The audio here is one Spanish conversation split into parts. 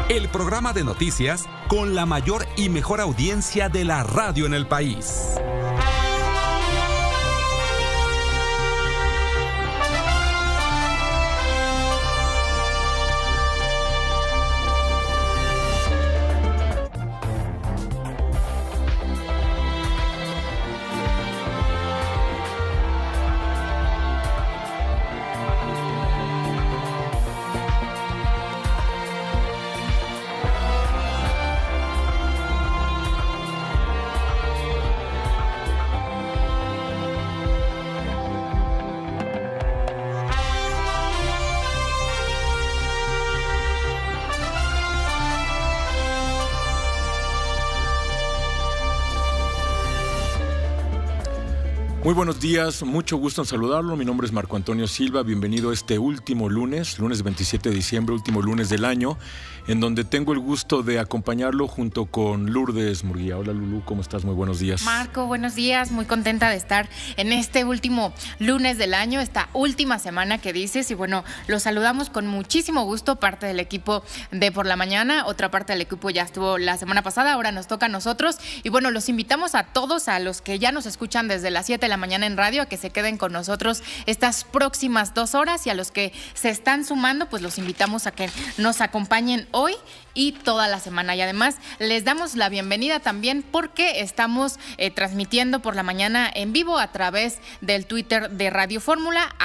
el programa de noticias con la mayor y mejor audiencia de la radio en el país. Muy buenos días, mucho gusto en saludarlo. Mi nombre es Marco Antonio Silva. Bienvenido a este último lunes 27 de diciembre, último lunes del año, en donde tengo el gusto de acompañarlo junto con Lourdes Murguía. Hola Lulú, ¿cómo estás? Muy buenos días. Marco, buenos días. Muy contenta de estar en este último lunes del año, esta última semana que dices. Y bueno, los saludamos con muchísimo gusto, parte del equipo de Por la Mañana. Otra parte del equipo ya estuvo la semana pasada, ahora nos toca a nosotros. Y bueno, los invitamos a todos, a los que ya nos escuchan desde las 7 de la mañana en radio, a que se queden con nosotros estas próximas 2 horas, y a los que se están sumando, pues los invitamos a que nos acompañen hoy y toda la semana. Y además les damos la bienvenida también porque estamos transmitiendo Por la Mañana en vivo a través del Twitter de Radio Fórmula,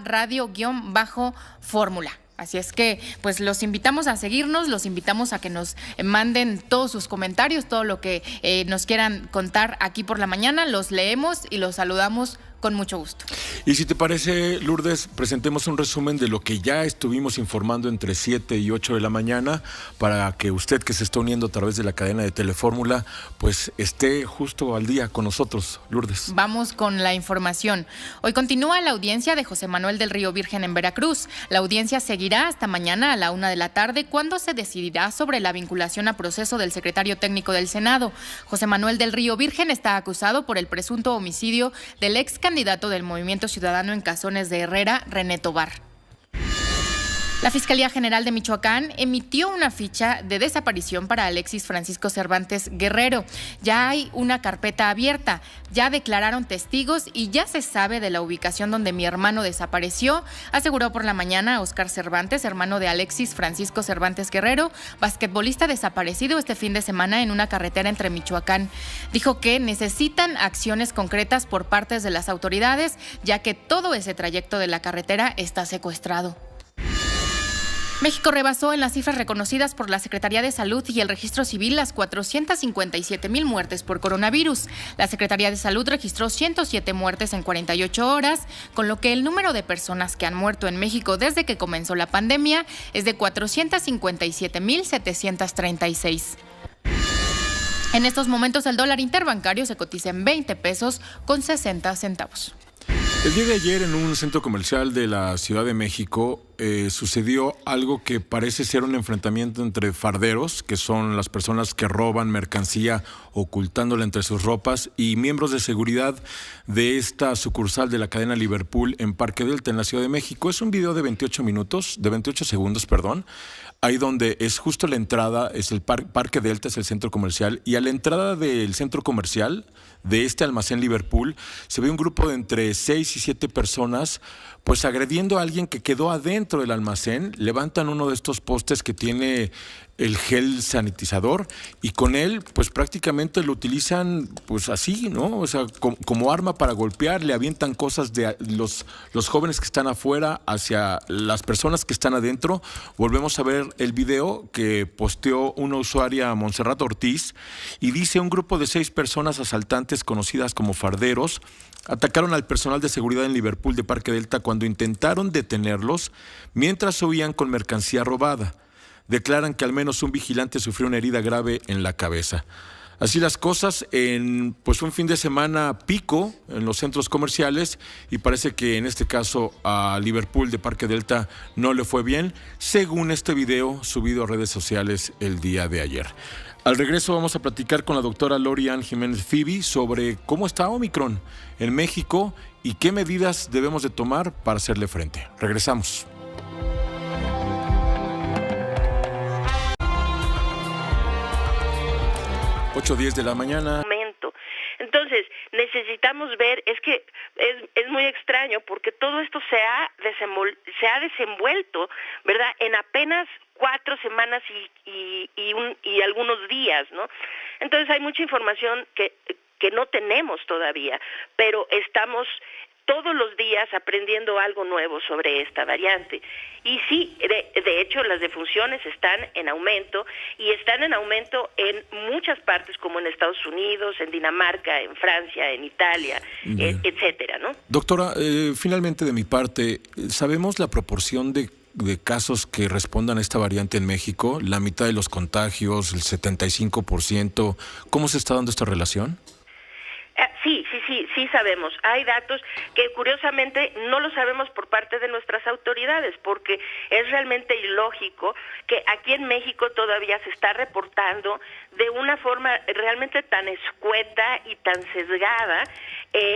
@radio_fórmula. Así es que pues los invitamos a seguirnos, los invitamos a que nos manden todos sus comentarios, todo lo que nos quieran contar aquí Por la Mañana. Los leemos y los saludamos con mucho gusto. Y si te parece, Lourdes, presentemos un resumen de lo que ya estuvimos informando entre 7 y 8 de la mañana, para que usted, que se está uniendo a través de la cadena de Telefórmula, pues esté justo al día con nosotros. Lourdes. Vamos con la información. Hoy continúa la audiencia de José Manuel del Río Virgen en Veracruz. La audiencia seguirá hasta mañana a la 1 de la tarde, cuando se decidirá sobre la vinculación a proceso del secretario técnico del Senado. José Manuel del Río Virgen está acusado por el presunto homicidio del ex candidato del Movimiento Ciudadano en Cazones de Herrera, René Tobar. La Fiscalía General de Michoacán emitió una ficha de desaparición para Alexis Francisco Cervantes Guerrero. Ya hay una carpeta abierta, ya declararon testigos y ya se sabe de la ubicación donde mi hermano desapareció, aseguró Por la Mañana Oscar Cervantes, hermano de Alexis Francisco Cervantes Guerrero, basquetbolista desaparecido este fin de semana en una carretera entre Michoacán. Dijo que necesitan acciones concretas por parte de las autoridades, ya que todo ese trayecto de la carretera está secuestrado. México rebasó en las cifras reconocidas por la Secretaría de Salud y el Registro Civil las 457,000 muertes por coronavirus. La Secretaría de Salud registró 107 muertes en 48 horas, con lo que el número de personas que han muerto en México desde que comenzó la pandemia es de 457,736. En estos momentos el dólar interbancario se cotiza en 20 pesos con 60 centavos. El día de ayer, en un centro comercial de la Ciudad de México, sucedió algo que parece ser un enfrentamiento entre farderos, que son las personas que roban mercancía ocultándola entre sus ropas, y miembros de seguridad de esta sucursal de la cadena Liverpool en Parque Delta, en la Ciudad de México. Es un video de 28 segundos, ahí donde es justo la entrada, es el Parque Delta, es el centro comercial, y a la entrada del centro comercial, de este almacén Liverpool, se ve un grupo de entre 6 y 7 personas, pues agrediendo a alguien que quedó adentro del almacén. Levantan uno de estos postes que tiene el gel sanitizador, y con él pues prácticamente lo utilizan pues así, ¿no? O sea, como arma para golpear. Le avientan cosas de los jóvenes que están afuera hacia las personas que están adentro. Volvemos a ver el video que posteó una usuaria, Montserrat Ortiz, y dice: un grupo de 6 personas asaltantes conocidas como farderos atacaron al personal de seguridad en Liverpool de Parque Delta cuando intentaron detenerlos mientras huían con mercancía robada. Declaran que al menos un vigilante sufrió una herida grave en la cabeza. Así las cosas en pues un fin de semana pico en los centros comerciales, y parece que en este caso a Liverpool de Parque Delta no le fue bien, según este video subido a redes sociales el día de ayer. Al regreso vamos a platicar con la doctora Lorian Jiménez Fibi sobre cómo está Omicron en México y qué medidas debemos de tomar para hacerle frente. Regresamos. 8:10 de la mañana. Entonces, necesitamos ver, es que es muy extraño porque todo esto se ha desenvuelto, ¿verdad?, en apenas 4 semanas y algunos días, ¿no? Entonces hay mucha información que no tenemos todavía, pero estamos todos los días aprendiendo algo nuevo sobre esta variante. Y sí, de hecho, las defunciones están en aumento, y están en aumento en muchas partes, como en Estados Unidos, en Dinamarca, en Francia, en Italia, etcétera, ¿no? Doctora, finalmente de mi parte, ¿sabemos la proporción de casos que respondan a esta variante en México? La mitad de los contagios, el 75%. ¿Cómo se está dando esta relación? Sí sabemos. Hay datos que curiosamente no lo sabemos por parte de nuestras autoridades, porque es realmente ilógico que aquí en México todavía se está reportando de una forma realmente tan escueta y tan sesgada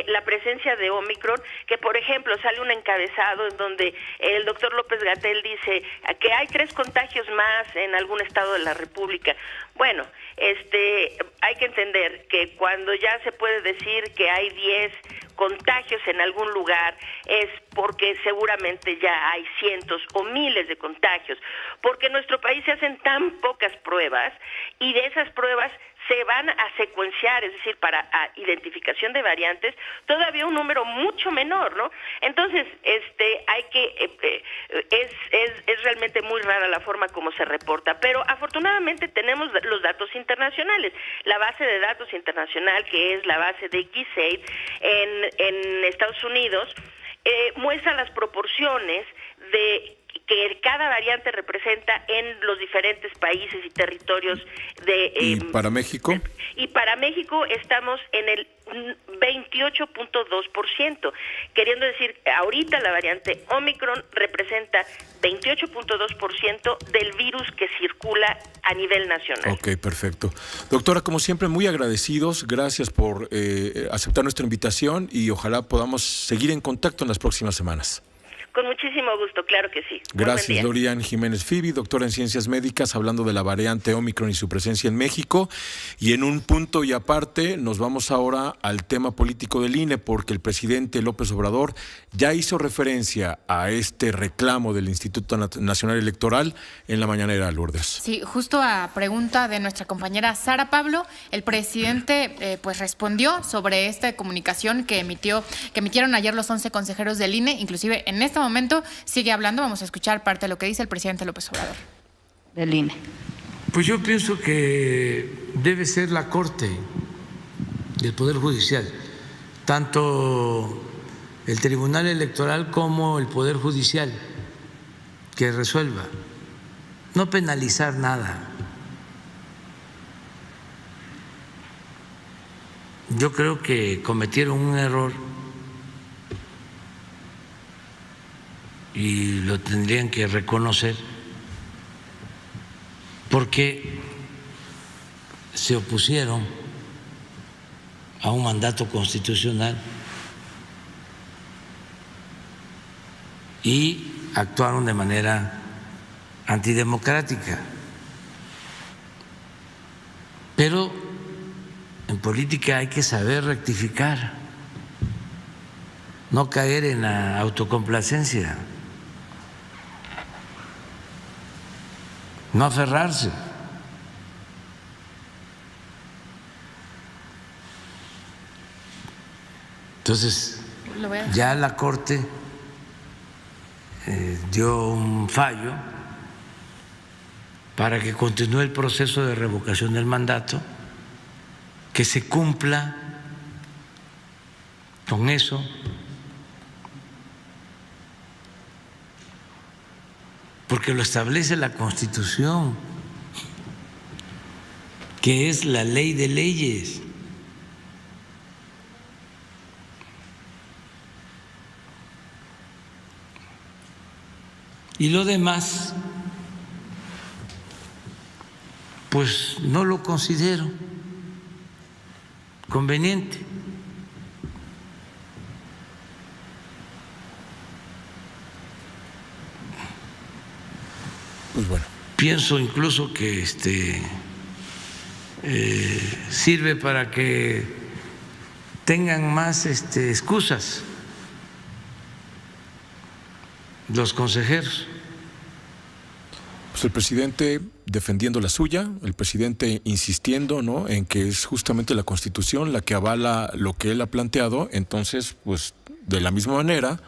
la presencia de Omicron, que por ejemplo sale un encabezado en donde el doctor López-Gatell dice que hay 3 contagios más en algún estado de la República. Bueno, hay que entender que cuando ya se puede decir que hay 10 contagios en algún lugar, es porque seguramente ya hay cientos o miles de contagios, porque en nuestro país se hacen tan pocas pruebas, y de esas pruebas se van a secuenciar, es decir, para identificación de variantes, todavía un número mucho menor, ¿no? Entonces, es realmente muy rara la forma como se reporta, pero afortunadamente tenemos los datos internacionales. La base de datos internacional, que es la base de GISAID en Estados Unidos, muestra las proporciones de que cada variante representa en los diferentes países y territorios de... ¿Y para México? Y para México estamos en el 28.2%, queriendo decir, ahorita la variante Omicron representa 28.2% del virus que circula a nivel nacional. Ok, perfecto. Doctora, como siempre, muy agradecidos. Gracias por aceptar nuestra invitación, y ojalá podamos seguir en contacto en las próximas semanas. Con muchísimo gusto, claro que sí. Gracias, Dorian Jiménez Fibi, doctora en Ciencias Médicas, hablando de la variante Omicron y su presencia en México. Y en un punto y aparte, nos vamos ahora al tema político del INE, porque el presidente López Obrador ya hizo referencia a este reclamo del Instituto Nacional Electoral en la mañanera, Lourdes. Sí, justo a pregunta de nuestra compañera Sara Pablo, el presidente pues respondió sobre esta comunicación que emitieron ayer los 11 consejeros del INE. Inclusive en este momento sigue hablando. Vamos a escuchar parte de lo que dice el presidente López Obrador. Del INE. Pues yo pienso que debe ser la Corte del Poder Judicial, tanto el Tribunal Electoral como el Poder Judicial, que resuelva, no penalizar nada. Yo creo que cometieron un error y lo tendrían que reconocer, porque se opusieron a un mandato constitucional y actuaron de manera antidemocrática. Pero en política hay que saber rectificar, no caer en la autocomplacencia, no aferrarse. Entonces, ya la Corte dio un fallo para que continúe el proceso de revocación del mandato, que se cumpla con eso. Porque lo establece la Constitución, que es la ley de leyes. Y lo demás, pues no lo considero conveniente. Pues bueno. Pienso incluso que sirve para que tengan más excusas los consejeros. Pues el presidente defendiendo la suya, el presidente insistiendo, ¿no?, en que es justamente la Constitución la que avala lo que él ha planteado. Entonces, pues de la misma manera,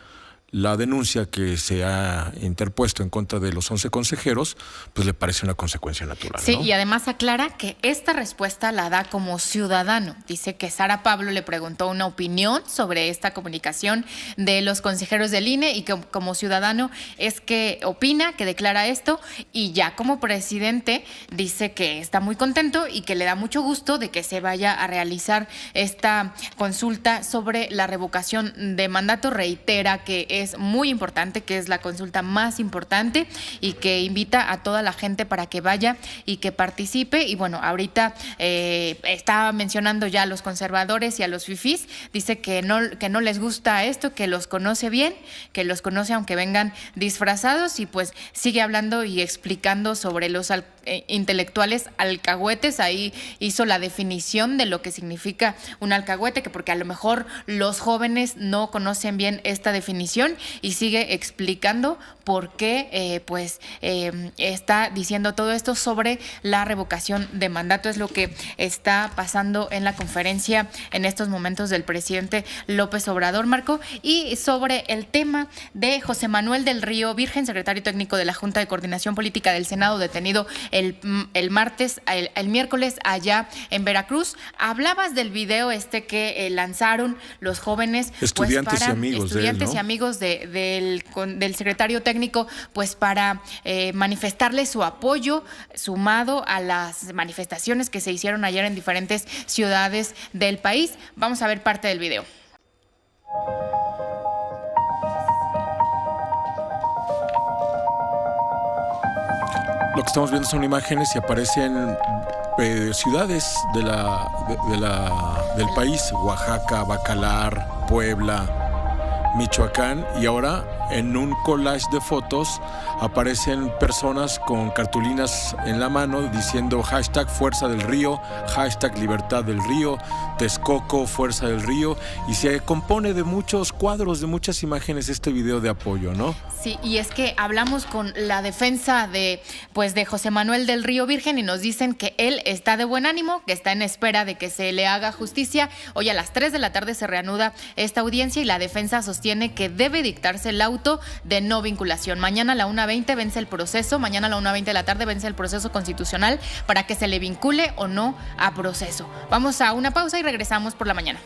la denuncia que se ha interpuesto en contra de los 11 consejeros, pues le parece una consecuencia natural, Sí, ¿no? y además aclara que esta respuesta la da como ciudadano. Dice que Sara Pablo le preguntó una opinión sobre esta comunicación de los consejeros del INE y que como ciudadano es que opina, que declara esto, y ya como presidente dice que está muy contento y que le da mucho gusto de que se vaya a realizar esta consulta sobre la revocación de mandato. Reitera que es muy importante, que es la consulta más importante y que invita a toda la gente para que vaya y que participe. Y bueno, ahorita estaba mencionando ya a los conservadores y a los fifís. Dice que no les gusta esto, que los conoce bien, que los conoce aunque vengan disfrazados, y pues sigue hablando y explicando sobre los intelectuales alcahuetes. Ahí hizo la definición de lo que significa un alcahuete, que porque a lo mejor los jóvenes no conocen bien esta definición, y sigue explicando por qué está diciendo todo esto sobre la revocación de mandato. Es lo que está pasando en la conferencia en estos momentos del presidente López Obrador, Marco. Y sobre el tema de José Manuel del Río Virgen, secretario técnico de la Junta de Coordinación Política del Senado, detenido el miércoles allá en Veracruz. Hablabas del video que lanzaron los jóvenes, estudiantes pues, y amigos de él, ¿no?, y amigos del secretario técnico, pues para manifestarle su apoyo, sumado a las manifestaciones que se hicieron ayer en diferentes ciudades del país. Vamos a ver parte del video. Lo que estamos viendo son imágenes y aparecen ciudades del país: Oaxaca, Bacalar, Puebla, Michoacán, y ahora en un collage de fotos aparecen personas con cartulinas en la mano diciendo hashtag Fuerza del Río, hashtag Libertad del Río, Texcoco, Fuerza del Río, y se compone de muchos cuadros, de muchas imágenes este video de apoyo, ¿no? Sí, y es que hablamos con la defensa de José Manuel del Río Virgen y nos dicen que él está de buen ánimo, que está en espera de que se le haga justicia. Hoy a las 3 de la tarde se reanuda esta audiencia y la defensa sostiene que debe dictarse el auto de no vinculación. Mañana a la 1:20 vence el proceso, mañana a la 1:20 de la tarde vence el proceso constitucional para que se le vincule o no a proceso. Vamos a una pausa y regresamos por la mañana.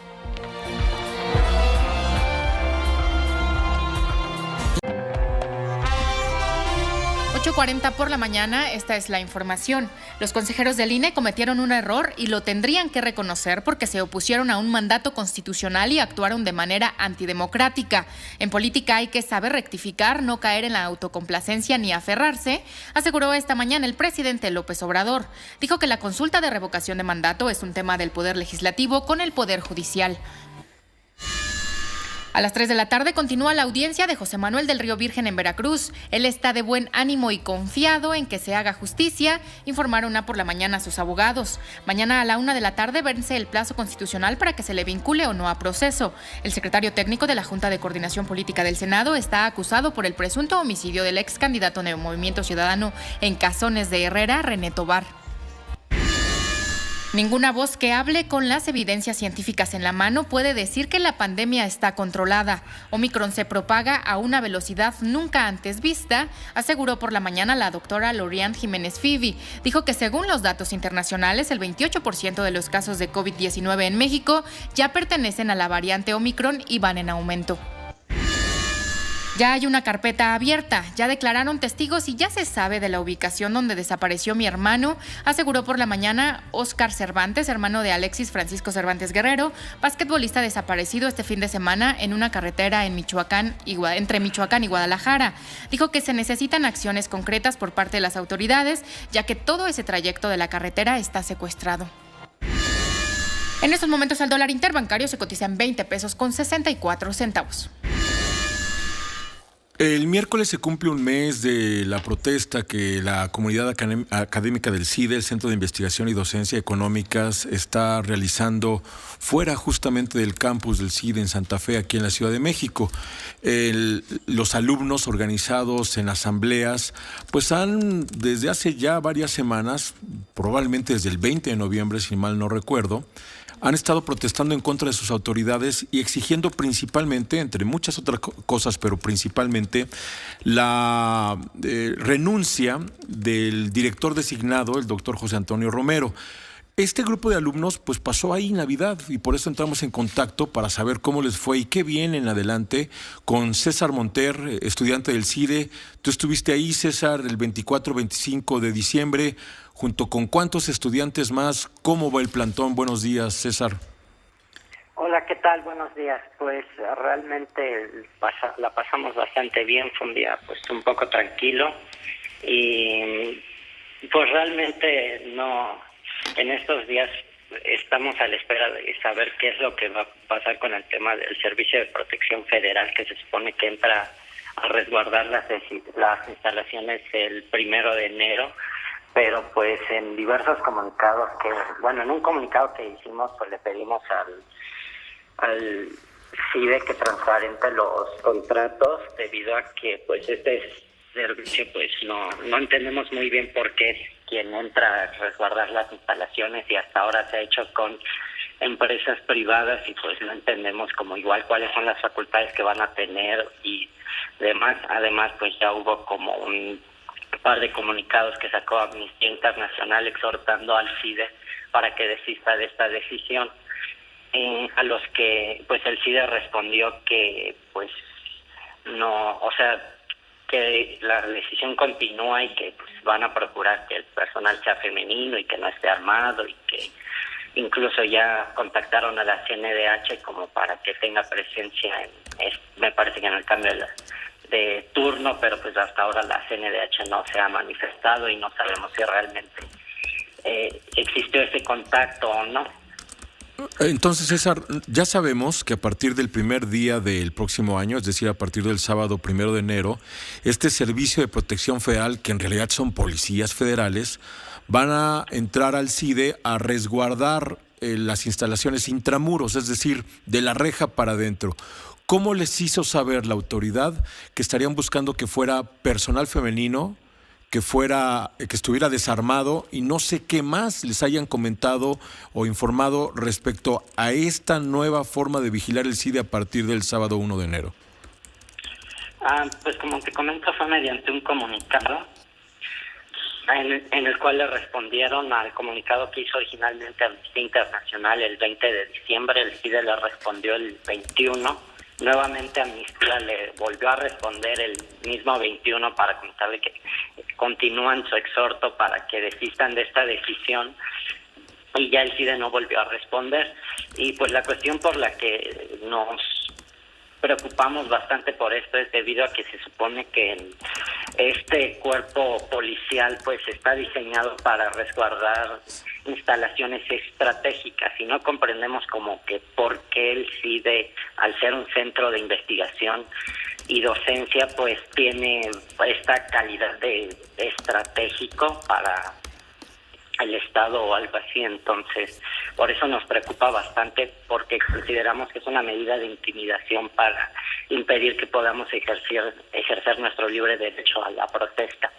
8:40 por la mañana, esta es la información. Los consejeros del INE cometieron un error y lo tendrían que reconocer porque se opusieron a un mandato constitucional y actuaron de manera antidemocrática. En política hay que saber rectificar, no caer en la autocomplacencia ni aferrarse, aseguró esta mañana el presidente López Obrador. Dijo que la consulta de revocación de mandato es un tema del Poder Legislativo con el Poder Judicial. A las 3 de la tarde continúa la audiencia de José Manuel del Río Virgen en Veracruz. Él está de buen ánimo y confiado en que se haga justicia, informaron por la mañana a sus abogados. Mañana a la 1 de la tarde vence el plazo constitucional para que se le vincule o no a proceso. El secretario técnico de la Junta de Coordinación Política del Senado está acusado por el presunto homicidio del ex candidato de Movimiento Ciudadano en Cazones de Herrera, René Tobar. Ninguna voz que hable con las evidencias científicas en la mano puede decir que la pandemia está controlada. Omicron se propaga a una velocidad nunca antes vista, aseguró por la mañana la doctora Lorian Jiménez Fibi. Dijo que según los datos internacionales, el 28% de los casos de COVID-19 en México ya pertenecen a la variante Omicron y van en aumento. Ya hay una carpeta abierta, ya declararon testigos y ya se sabe de la ubicación donde desapareció mi hermano, aseguró por la mañana Óscar Cervantes, hermano de Alexis Francisco Cervantes Guerrero, basquetbolista desaparecido este fin de semana en una carretera en entre Michoacán y Guadalajara. Dijo que se necesitan acciones concretas por parte de las autoridades, ya que todo ese trayecto de la carretera está secuestrado. En estos momentos el dólar interbancario se cotiza en 20.64 pesos. 8:45 por la mañana, esta es la información. Los consejeros del INE cometieron un error y lo tendrían que reconocer porque se opusieron a un mandato constitucional y actuaron de manera antidemocrática. En política hay que saber rectificar, no caer en la autocomplacencia ni aferrarse, aseguró esta mañana el presidente López Obrador. Dijo que la consulta de revocación de mandato es un tema del Poder Legislativo con el Poder Judicial. El miércoles se cumple un mes de la protesta que la comunidad académica del CIDE, el Centro de Investigación y Docencia Económicas, está realizando fuera justamente del campus del CIDE en Santa Fe, aquí en la Ciudad de México. Los alumnos organizados en asambleas, pues han desde hace ya varias semanas, probablemente desde el 20 de noviembre, si mal no recuerdo, han estado protestando en contra de sus autoridades y exigiendo principalmente, entre muchas otras cosas, pero principalmente la renuncia del director designado, el doctor José Antonio Romero. Este grupo de alumnos pues pasó ahí Navidad y por eso entramos en contacto para saber cómo les fue y qué viene en adelante con César Monter, estudiante del CIDE. Tú estuviste ahí, César, el 24-25 de diciembre, junto con cuántos estudiantes más. ¿Cómo va el plantón? Buenos días, César. Hola, ¿qué tal? Buenos días. Pues realmente la pasamos bastante bien, fue un día pues un poco tranquilo y pues realmente no... En estos días estamos a la espera de saber qué es lo que va a pasar con el tema del Servicio de Protección Federal, que se supone que entra a resguardar las instalaciones el 1 de enero, pero pues en diversos comunicados en un comunicado que hicimos, pues le pedimos al CIDE que transparente los contratos, debido a que pues este servicio pues no entendemos muy bien por qué es quien entra a resguardar las instalaciones y hasta ahora se ha hecho con empresas privadas y pues no entendemos como igual cuáles son las facultades que van a tener y demás. Además pues ya hubo como un par de comunicados que sacó Amnistía Internacional exhortando al CIDE para que desista de esta decisión, a los que pues el CIDE respondió que pues no, o sea, que la decisión continúa y que pues, van a procurar que el personal sea femenino y que no esté armado, y que incluso ya contactaron a la CNDH como para que tenga presencia me parece que en el cambio de turno, pero pues hasta ahora la CNDH no se ha manifestado y no sabemos si realmente existió ese contacto o no. Entonces, César, ya sabemos que a partir del primer día del próximo año, es decir, a partir del sábado 1 de enero, este Servicio de Protección Federal, que en realidad son policías federales, van a entrar al CIDE a resguardar las instalaciones intramuros, es decir, de la reja para adentro. ¿Cómo les hizo saber la autoridad que estarían buscando que fuera personal femenino, que estuviera desarmado y no sé qué más les hayan comentado o informado respecto a esta nueva forma de vigilar el CIDE a partir del sábado 1 de enero? Pues como te comento, fue mediante un comunicado en el cual le respondieron al comunicado que hizo originalmente Amnistía Internacional el 20 de diciembre, el CIDE le respondió el 21. Nuevamente Amnistía le volvió a responder el mismo 21 para comentarle que continúan su exhorto para que desistan de esta decisión, y ya el CIDE no volvió a responder. Y pues la cuestión por la que nos preocupamos bastante por esto es debido a que se supone que este cuerpo policial pues está diseñado para resguardar instalaciones estratégicas y no comprendemos como que por qué el CIDE, al ser un centro de investigación y docencia, pues tiene esta calidad de estratégico para el Estado o algo así. Entonces, por eso nos preocupa bastante, porque consideramos que es una medida de intimidación para impedir que podamos ejercer nuestro libre derecho a la protesta.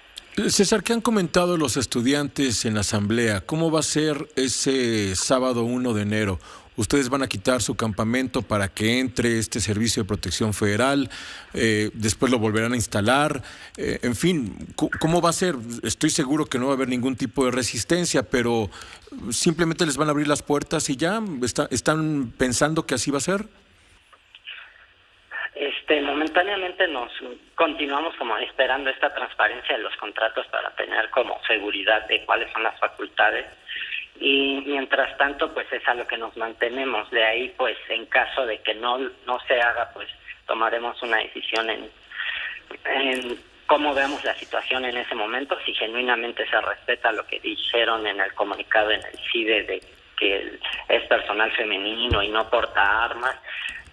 César, ¿qué han comentado los estudiantes en la asamblea? ¿Cómo va a ser ese sábado 1 de enero? ¿Ustedes van a quitar su campamento para que entre este Servicio de Protección Federal? ¿Después lo volverán a instalar? En fin, ¿cómo va a ser? Estoy seguro que no va a haber ningún tipo de resistencia, pero simplemente les van a abrir las puertas y ya están pensando que así va a ser. Momentáneamente nos continuamos como esperando esta transparencia de los contratos para tener como seguridad de cuáles son las facultades, y mientras tanto pues es a lo que nos mantenemos. De ahí pues en caso de que no se haga, pues tomaremos una decisión en cómo vemos la situación en ese momento, si genuinamente se respeta lo que dijeron en el comunicado en el CIDE de que es personal femenino y no porta armas,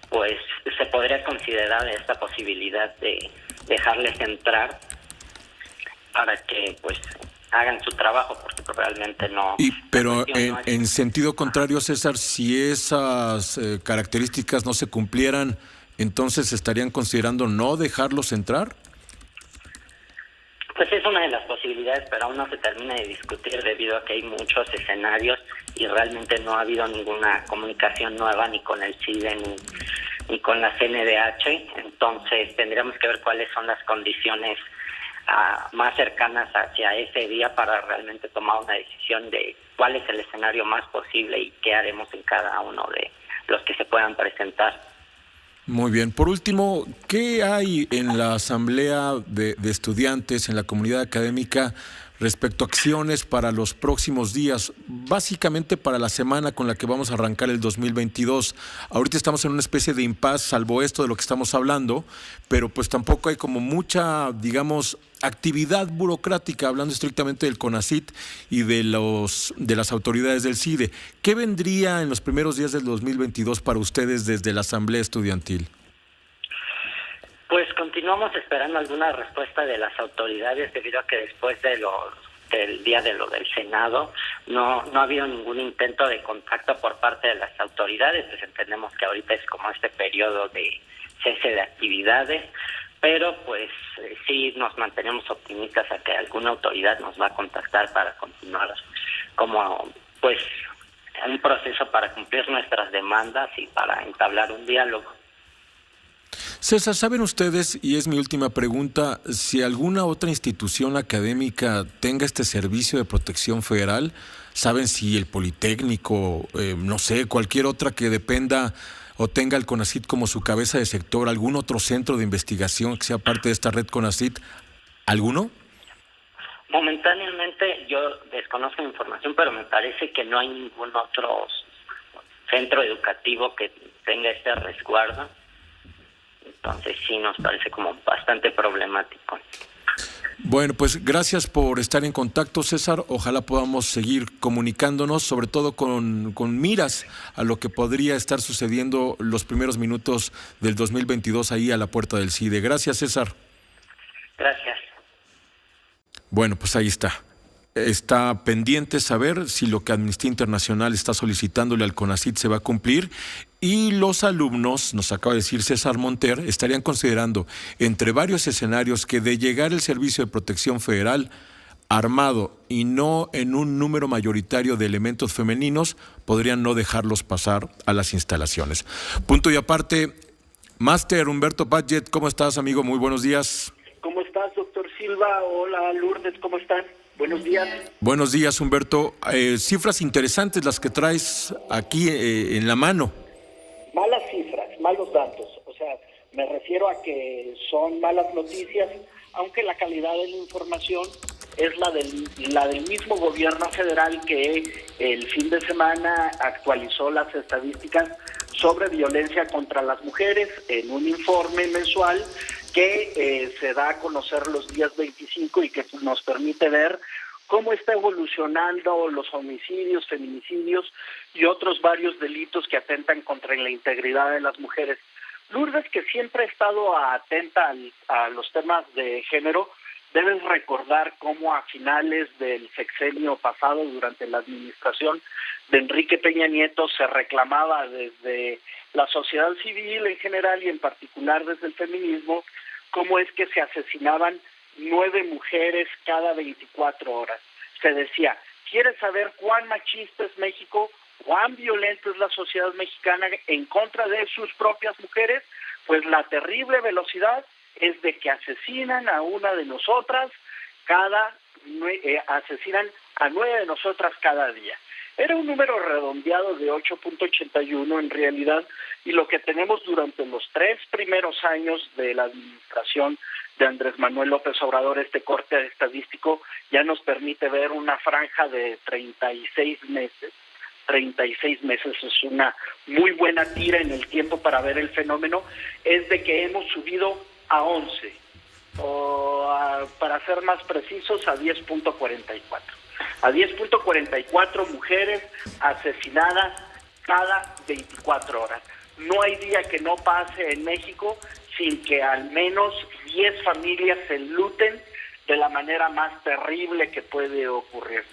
pues se podría considerar esta posibilidad de dejarles entrar para que pues hagan su trabajo, porque realmente no... Pero en sentido contrario, César, si esas características no se cumplieran, entonces ¿estarían considerando no dejarlos entrar? Pues es una de las posibilidades, pero aún no se termina de discutir debido a que hay muchos escenarios y realmente no ha habido ninguna comunicación nueva ni con el CIDE ni con la CNDH. Entonces tendríamos que ver cuáles son las condiciones más cercanas hacia ese día para realmente tomar una decisión de cuál es el escenario más posible y qué haremos en cada uno de los que se puedan presentar. Muy bien. Por último, ¿qué hay en la asamblea de estudiantes, en la comunidad académica, respecto a acciones para los próximos días, básicamente para la semana con la que vamos a arrancar el 2022? Ahorita estamos en una especie de impasse, salvo esto de lo que estamos hablando, pero pues tampoco hay como mucha, digamos, actividad burocrática, hablando estrictamente del CONACYT y de las autoridades del CIDE. ¿Qué vendría en los primeros días del 2022 para ustedes desde la Asamblea Estudiantil? Pues continuamos esperando alguna respuesta de las autoridades debido a que después del día del Senado no ha habido ningún intento de contacto por parte de las autoridades. Pues entendemos que ahorita es como este periodo de cese de actividades, pero pues sí nos mantenemos optimistas a que alguna autoridad nos va a contactar para continuar como pues un proceso para cumplir nuestras demandas y para entablar un diálogo. César, ¿saben ustedes, y es mi última pregunta, si alguna otra institución académica tenga este servicio de protección federal? ¿Saben si el Politécnico, no sé, cualquier otra que dependa o tenga el CONACYT como su cabeza de sector, algún otro centro de investigación que sea parte de esta red CONACYT? ¿Alguno? Momentáneamente yo desconozco la información, pero me parece que no hay ningún otro centro educativo que tenga este resguardo. Entonces sí nos parece como bastante problemático. Bueno, pues gracias por estar en contacto, César. Ojalá podamos seguir comunicándonos, sobre todo con miras a lo que podría estar sucediendo los primeros minutos del 2022 ahí a la puerta del CIDE. Gracias, César. Gracias. Bueno, pues ahí está. Está pendiente saber si lo que Amnistía Internacional está solicitándole al CONACYT se va a cumplir, y los alumnos, nos acaba de decir César Monter, estarían considerando entre varios escenarios que de llegar el Servicio de Protección Federal armado y no en un número mayoritario de elementos femeninos, podrían no dejarlos pasar a las instalaciones. Punto y aparte. Máster Humberto Padgett, ¿cómo estás, amigo? Muy buenos días. ¿Cómo estás, doctor Silva? Hola, Lourdes, ¿cómo están? Buenos días. Buenos días, Humberto. Cifras interesantes las que traes aquí en la mano. Malas cifras, malos datos. O sea, me refiero a que son malas noticias, aunque la calidad de la información es la del mismo gobierno federal que el fin de semana actualizó las estadísticas sobre violencia contra las mujeres en un informe mensual que se da a conocer los días 25 y que nos permite ver cómo está evolucionando los homicidios, feminicidios y otros varios delitos que atentan contra la integridad de las mujeres. Lourdes, que siempre ha estado atenta a los temas de género, debes recordar cómo a finales del sexenio pasado, durante la administración de Enrique Peña Nieto, se reclamaba desde la sociedad civil en general y en particular desde el feminismo, cómo es que se asesinaban 9 mujeres cada 24 horas. Se decía, ¿quieres saber cuán machista es México? ¿Cuán violenta es la sociedad mexicana en contra de sus propias mujeres? Pues la terrible velocidad es de que asesinan a una de nosotras asesinan a 9 de nosotras cada día. Era un número redondeado de 8.81 en realidad, y lo que tenemos durante los 3 primeros años de la administración de Andrés Manuel López Obrador, este corte estadístico, ya nos permite ver una franja de 36 meses. 36 meses es una muy buena tira en el tiempo para ver el fenómeno, es de que hemos subido a 11, para ser más precisos, a 10.44. A 10.44 mujeres asesinadas cada 24 horas. No hay día que no pase en México sin que al menos 10 familias se enluten de la manera más terrible que puede ocurrir.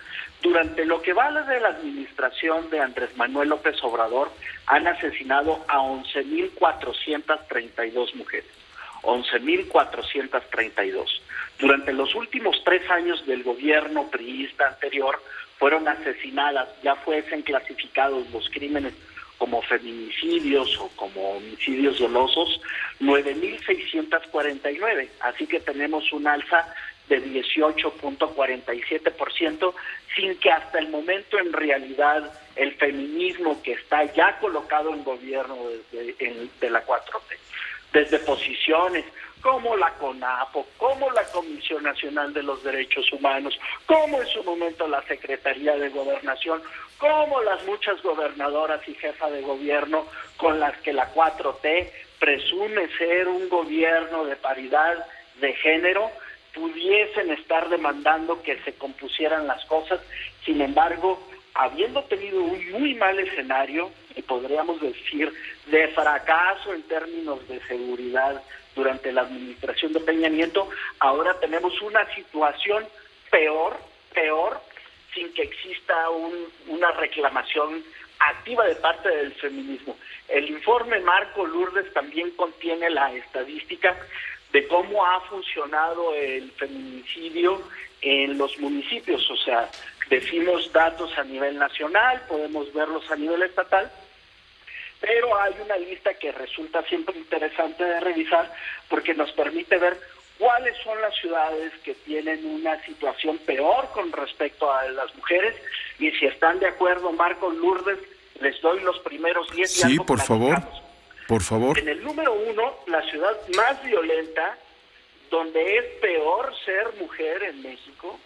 Durante lo que va de la administración de Andrés Manuel López Obrador, han asesinado a 11,432 mujeres. 11,432. Durante los últimos 3 años del gobierno priista anterior, fueron asesinadas, ya fuesen clasificados los crímenes como feminicidios o como homicidios dolosos, 9,649. Así que tenemos un alza de 18.47%, sin que hasta el momento en realidad el feminismo que está ya colocado en gobierno de la 4T, desde posiciones como la CONAPO, como la Comisión Nacional de los Derechos Humanos, como en su momento la Secretaría de Gobernación, como las muchas gobernadoras y jefas de gobierno con las que la 4T presume ser un gobierno de paridad de género, pudiesen estar demandando que se compusieran las cosas. Sin embargo, habiendo tenido un muy mal escenario, y podríamos decir de fracaso en términos de seguridad durante la administración de Peña Nieto, ahora tenemos una situación peor, sin que exista una reclamación activa de parte del feminismo. El informe Marco Lourdes también contiene la estadística de cómo ha funcionado el feminicidio en los municipios. O sea, decimos datos a nivel nacional, podemos verlos a nivel estatal, pero hay una lista que resulta siempre interesante de revisar porque nos permite ver cuáles son las ciudades que tienen una situación peor con respecto a las mujeres, y si están de acuerdo, Marco Lourdes, les doy los primeros 10. Sí, por favor. Por favor. En el número 1, la ciudad más violenta, donde es peor ser mujer en México,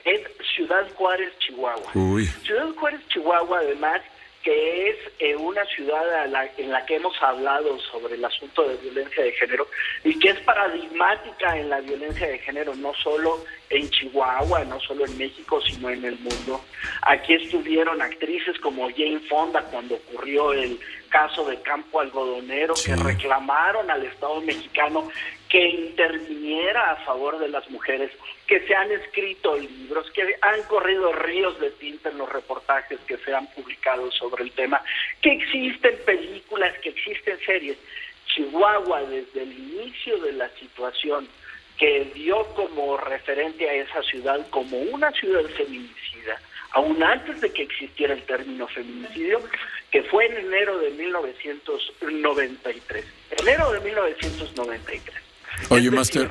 es Ciudad Juárez, Chihuahua. Uy. Ciudad Juárez, Chihuahua, además, que es una ciudad en la que hemos hablado sobre el asunto de violencia de género y que es paradigmática en la violencia de género, no solo en Chihuahua, no solo en México, sino en el mundo. Aquí estuvieron actrices como Jane Fonda cuando ocurrió el caso de Campo Algodonero, sí, que reclamaron al Estado mexicano que interviniera a favor de las mujeres, que se han escrito libros, que han corrido ríos de tinta en los reportajes que se han publicado sobre el tema, que existen películas, que existen series. Chihuahua, desde el inicio de la situación, que dio como referente a esa ciudad como una ciudad feminicida, aún antes de que existiera el término feminicidio, que fue en enero de 1993. Enero de 1993. Oye, Máster,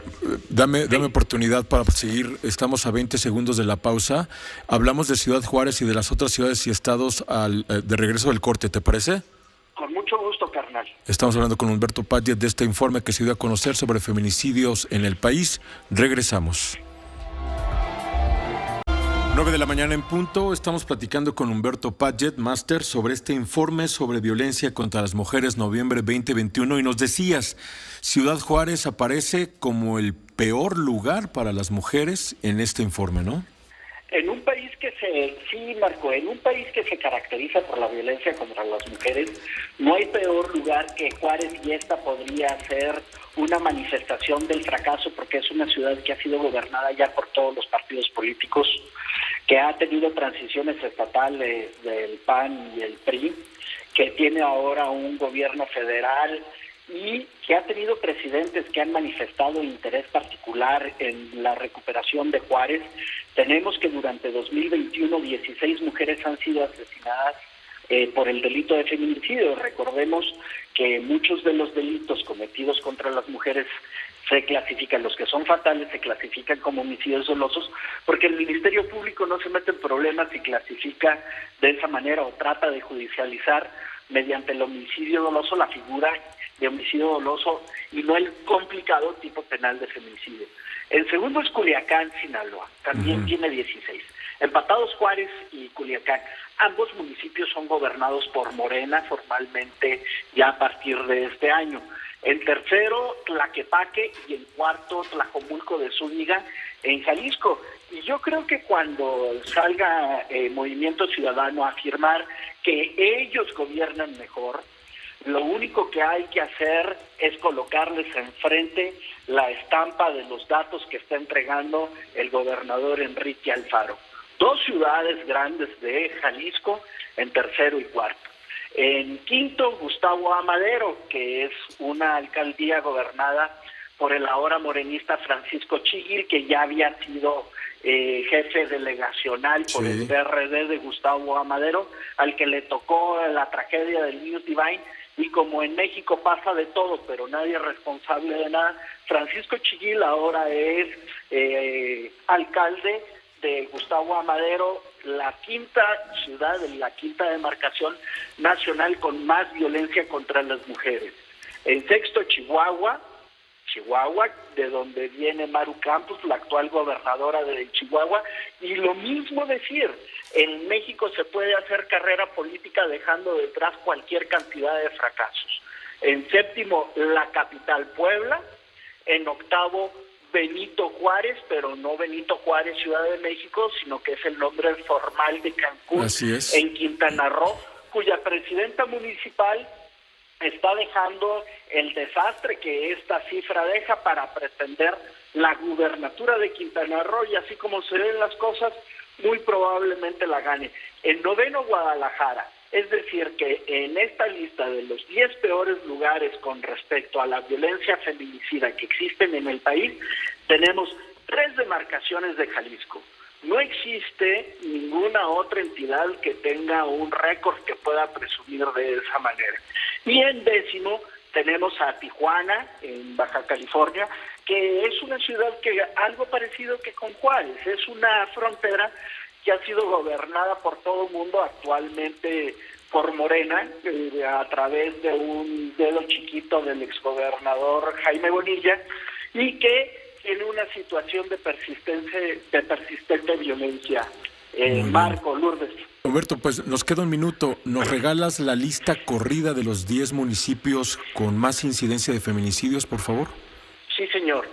dame oportunidad para seguir. Estamos a 20 segundos de la pausa. Hablamos de Ciudad Juárez y de las otras ciudades y estados de regreso del corte, ¿te parece? Con mucho gusto, carnal. Estamos hablando con Humberto Padgett de este informe que se dio a conocer sobre feminicidios en el país. Regresamos. 9 de la mañana en punto, estamos platicando con Humberto Padgett, máster, sobre este informe sobre violencia contra las mujeres noviembre 2021, y nos decías, Ciudad Juárez aparece como el peor lugar para las mujeres en este informe, ¿no? En un país en un país que se caracteriza por la violencia contra las mujeres, no hay peor lugar que Juárez, y esta podría ser una manifestación del fracaso porque es una ciudad que ha sido gobernada ya por todos los partidos políticos, que ha tenido transiciones estatales del PAN y el PRI, que tiene ahora un gobierno federal y que ha tenido presidentes que han manifestado interés particular en la recuperación de Juárez. Tenemos que durante 2021 16 mujeres han sido asesinadas por el delito de feminicidio. Recordemos que muchos de los delitos cometidos contra las mujeres se clasifican, los que son fatales se clasifican como homicidios dolosos, porque el Ministerio Público no se mete en problemas y clasifica de esa manera o trata de judicializar mediante el homicidio doloso la figura de homicidio doloso y no el complicado tipo penal de feminicidio. El segundo es Culiacán, Sinaloa, también tiene 16. Empatados Juárez y Culiacán. Ambos municipios son gobernados por Morena formalmente ya a partir de este año. En tercero, Tlaquepaque, y en cuarto, Tlajomulco de Zúñiga, en Jalisco. Y yo creo que cuando salga Movimiento Ciudadano a afirmar que ellos gobiernan mejor, Lo único que hay que hacer es colocarles enfrente la estampa de los datos que está entregando el gobernador Enrique Alfaro. 2 ciudades grandes de Jalisco en tercero y cuarto. En quinto, Gustavo A. Madero, que es una alcaldía gobernada por el ahora morenista Francisco Chiguil, que ya había sido jefe delegacional por el PRD de Gustavo A. Madero, al que le tocó la tragedia del News Divine, y como en México pasa de todo, pero nadie es responsable de nada, Francisco Chiguil ahora es alcalde de Gustavo A. Madero, la quinta ciudad, la quinta demarcación nacional con más violencia contra las mujeres. En sexto, Chihuahua, de donde viene Maru Campos, la actual gobernadora de Chihuahua, y lo mismo decir, en México se puede hacer carrera política dejando detrás cualquier cantidad de fracasos. En séptimo, la capital Puebla. En octavo, Benito Juárez, pero no Benito Juárez, Ciudad de México, sino que es el nombre formal de Cancún. Así es. En Quintana Roo, cuya presidenta municipal está dejando el desastre que esta cifra deja para pretender la gubernatura de Quintana Roo, y así como se ven las cosas, muy probablemente la gane. En noveno, Guadalajara. Es decir, que en esta lista de los 10 peores lugares con respecto a la violencia feminicida que existen en el país, tenemos 3 demarcaciones de Jalisco. No existe ninguna otra entidad que tenga un récord que pueda presumir de esa manera. Y en décimo tenemos a Tijuana, en Baja California, que es una ciudad que algo parecido que con Juárez, es una frontera que ha sido gobernada por todo el mundo, actualmente por Morena, a través de un dedo chiquito del exgobernador Jaime Bonilla, y que tiene una situación de persistente violencia. Marco, Lourdes. Humberto, pues nos queda un minuto. ¿Nos regalas la lista corrida de los 10 municipios con más incidencia de feminicidios, por favor? Sí, señor.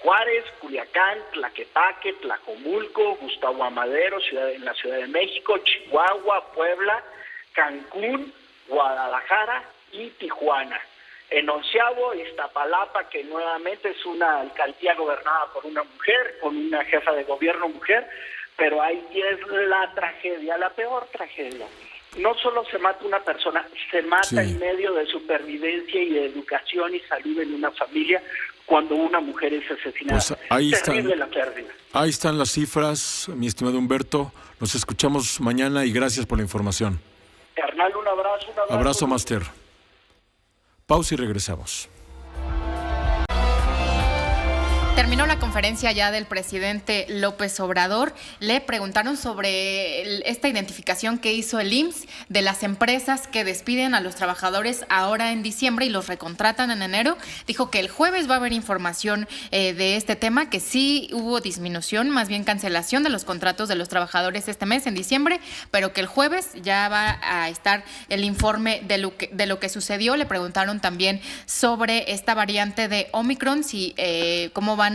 Juárez, Culiacán, Tlaquepaque, Tlajomulco, Gustavo A. Madero, en la Ciudad de México, Chihuahua, Puebla, Cancún, Guadalajara y Tijuana. En onceavo, Iztapalapa, que nuevamente es una alcaldía gobernada por una mujer, con una jefa de gobierno mujer, pero ahí es la tragedia, la peor tragedia. No solo se mata una persona, se mata en medio de supervivencia y de educación y salud en una familia cuando una mujer es asesinada. Pues ahí terrible la pérdida. Ahí están las cifras, mi estimado Humberto. Nos escuchamos mañana y gracias por la información. Carnal, un abrazo. Abrazo, Master. Pausa y regresamos. Terminó la conferencia ya del presidente López Obrador. Le preguntaron sobre esta identificación que hizo el IMSS de las empresas que despiden a los trabajadores ahora en diciembre y los recontratan en enero. Dijo que el jueves va a haber información de este tema, que sí hubo disminución, más bien cancelación de los contratos de los trabajadores este mes, en diciembre, pero que el jueves ya va a estar el informe de lo que sucedió. Le preguntaron también sobre esta variante de Omicron, si cómo van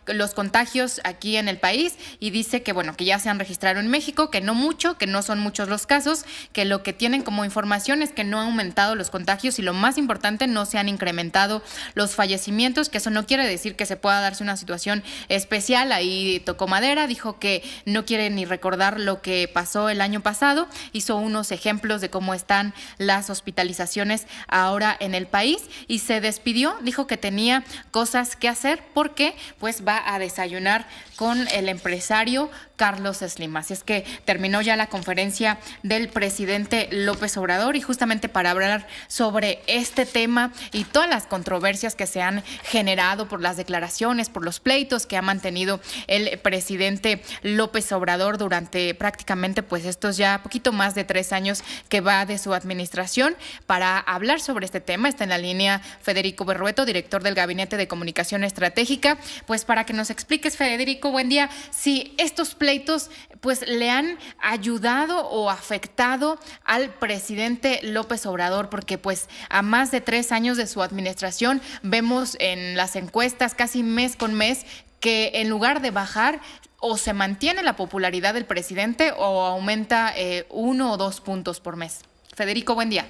los contagios aquí en el país, y dice que bueno, que ya se han registrado en México, que no mucho, que no son muchos los casos, que lo que tienen como información es que no han aumentado los contagios y lo más importante, no se han incrementado los fallecimientos, que eso no quiere decir que se pueda darse una situación especial. Ahí tocó madera, dijo que no quiere ni recordar lo que pasó el año pasado, hizo unos ejemplos de cómo están las hospitalizaciones ahora en el país y se despidió, dijo que tenía cosas que hacer porque pues va a desayunar con el empresario Carlos Slim. Así es que terminó ya la conferencia del presidente López Obrador, y justamente para hablar sobre este tema y todas las controversias que se han generado por las declaraciones, por los pleitos que ha mantenido el presidente López Obrador durante prácticamente pues estos ya poquito más de 3 años que va de su administración. Para hablar sobre este tema está en la línea Federico Berrueto, director del Gabinete de Comunicación Estratégica. Pues para que nos expliques, Federico, buen día, si estos pleitos pues le han ayudado o afectado al presidente López Obrador, porque pues a más de 3 años de su administración vemos en las encuestas casi mes con mes que en lugar de bajar, o se mantiene la popularidad del presidente o aumenta 1 o 2 puntos por mes. Federico, buen día.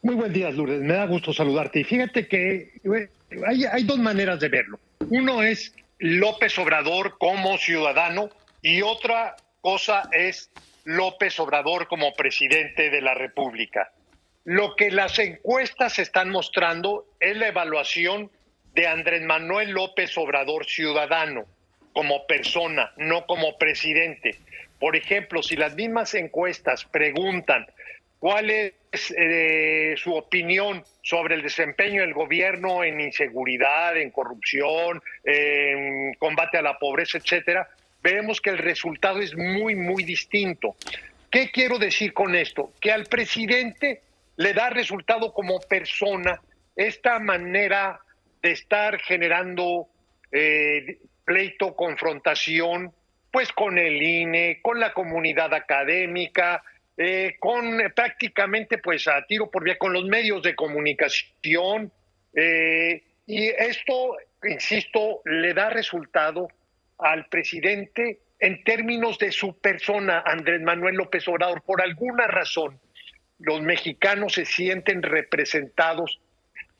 Muy buen día, Lourdes. Me da gusto saludarte. Y fíjate que hay dos maneras de verlo. Uno es López Obrador como ciudadano y otra cosa es López Obrador como presidente de la República. Lo que las encuestas están mostrando es la evaluación de Andrés Manuel López Obrador ciudadano, como persona, no como presidente. Por ejemplo, si las mismas encuestas preguntan cuál es su opinión sobre el desempeño del gobierno en inseguridad, en corrupción, en combate a la pobreza, etcétera, veremos que el resultado es muy, muy distinto. ¿Qué quiero decir con esto? Que al presidente le da resultado como persona esta manera de estar generando pleito, confrontación, pues con el INE, con la comunidad académica, con prácticamente pues a tiro por vía, con los medios de comunicación, y esto, insisto, le da resultado al presidente en términos de su persona, Andrés Manuel López Obrador. Por alguna razón, los mexicanos se sienten representados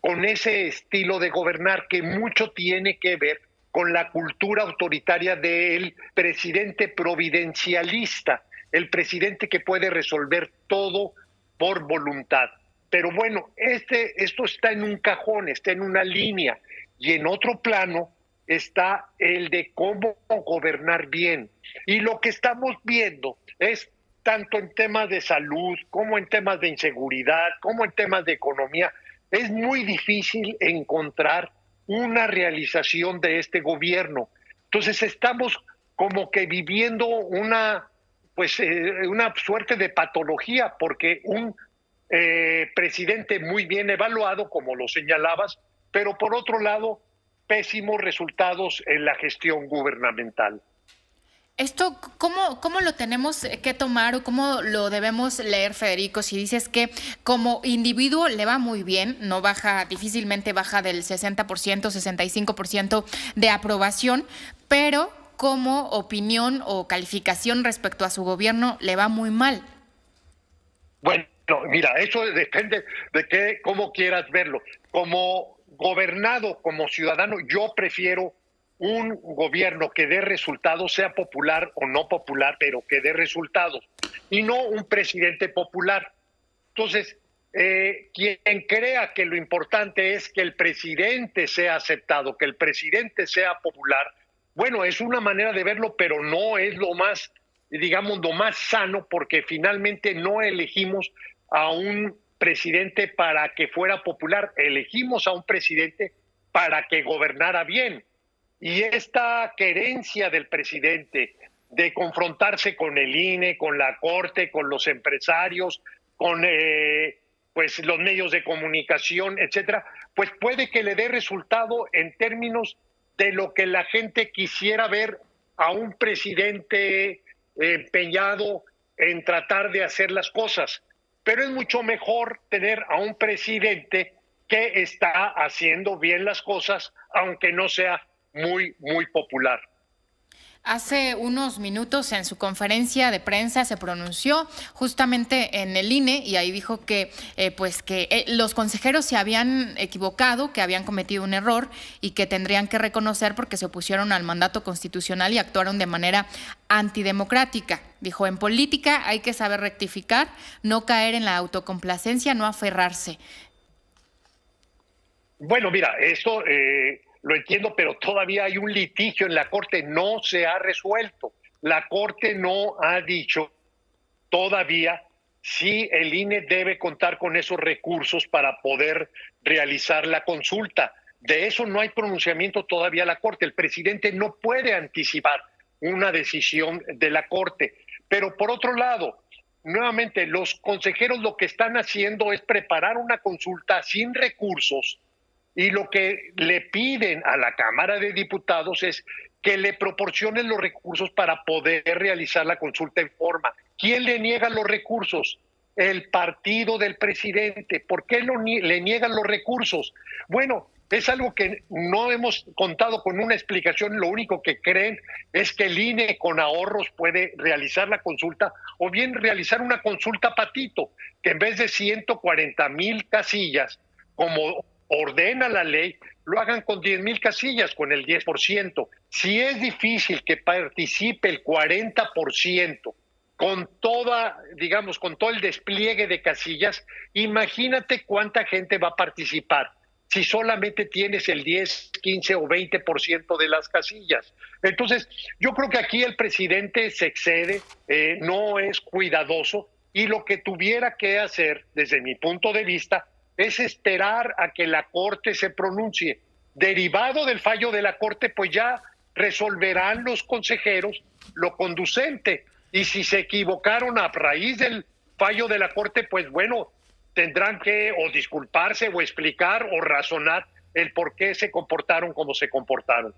con ese estilo de gobernar que mucho tiene que ver con la cultura autoritaria del presidente providencialista, el presidente que puede resolver todo por voluntad. Pero bueno, esto está en un cajón, está en una línea, y en otro plano está el de cómo gobernar bien. Y lo que estamos viendo es, tanto en temas de salud, como en temas de inseguridad, como en temas de economía, es muy difícil encontrar una realización de este gobierno. Entonces estamos como que viviendo una suerte de patología, porque un presidente muy bien evaluado, como lo señalabas, pero por otro lado, pésimos resultados en la gestión gubernamental. Esto, ¿cómo lo tenemos que tomar o cómo lo debemos leer, Federico? Si dices que como individuo le va muy bien, no baja, difícilmente baja del 60%, 65% de aprobación, pero como opinión o calificación respecto a su gobierno le va muy mal. Bueno, mira, eso depende de cómo quieras verlo. Como gobernado, como ciudadano, yo prefiero un gobierno que dé resultados, sea popular o no popular, pero que dé resultados, y no un presidente popular. Entonces, quien crea que lo importante es que el presidente sea aceptado, que el presidente sea popular, bueno, es una manera de verlo, pero no es lo más, digamos, lo más sano, porque finalmente no elegimos a un presidente para que fuera popular, elegimos a un presidente para que gobernara bien. Y esta querencia del presidente de confrontarse con el INE, con la Corte, con los empresarios, con pues los medios de comunicación, etcétera, pues puede que le dé resultado en términos de lo que la gente quisiera ver a un presidente empeñado en tratar de hacer las cosas. Pero es mucho mejor tener a un presidente que está haciendo bien las cosas, aunque no sea muy, muy popular. Hace unos minutos en su conferencia de prensa se pronunció justamente en el INE y ahí dijo que los consejeros se habían equivocado, que habían cometido un error y que tendrían que reconocer porque se opusieron al mandato constitucional y actuaron de manera antidemocrática. Dijo, en política hay que saber rectificar, no caer en la autocomplacencia, no aferrarse. Bueno, mira, esto lo entiendo, pero todavía hay un litigio en la Corte, no se ha resuelto. La Corte no ha dicho todavía si el INE debe contar con esos recursos para poder realizar la consulta. De eso no hay pronunciamiento todavía la Corte. El presidente no puede anticipar una decisión de la Corte. Pero por otro lado, nuevamente, los consejeros lo que están haciendo es preparar una consulta sin recursos, y lo que le piden a la Cámara de Diputados es que le proporcionen los recursos para poder realizar la consulta en forma. ¿Quién le niega los recursos? el partido del presidente. ¿Por qué le niegan los recursos? Bueno, es algo que no hemos contado con una explicación. Lo único que creen es que el INE con ahorros puede realizar la consulta, o bien realizar una consulta patito, que en vez de 140,000 casillas, como ordena la ley, lo hagan con 10,000 casillas, con el 10%. Si es difícil que participe el 40%, con toda, digamos, con todo el despliegue de casillas, imagínate cuánta gente va a participar si solamente tienes el 10, 15 o 20% de las casillas. Entonces, yo creo que aquí el presidente se excede, no es cuidadoso, y lo que tuviera que hacer, desde mi punto de vista, es esperar a que la Corte se pronuncie. Derivado del fallo de la Corte, pues ya resolverán los consejeros lo conducente. Y si se equivocaron a raíz del fallo de la Corte, pues bueno, tendrán que o disculparse o explicar o razonar el por qué se comportaron como se comportaron.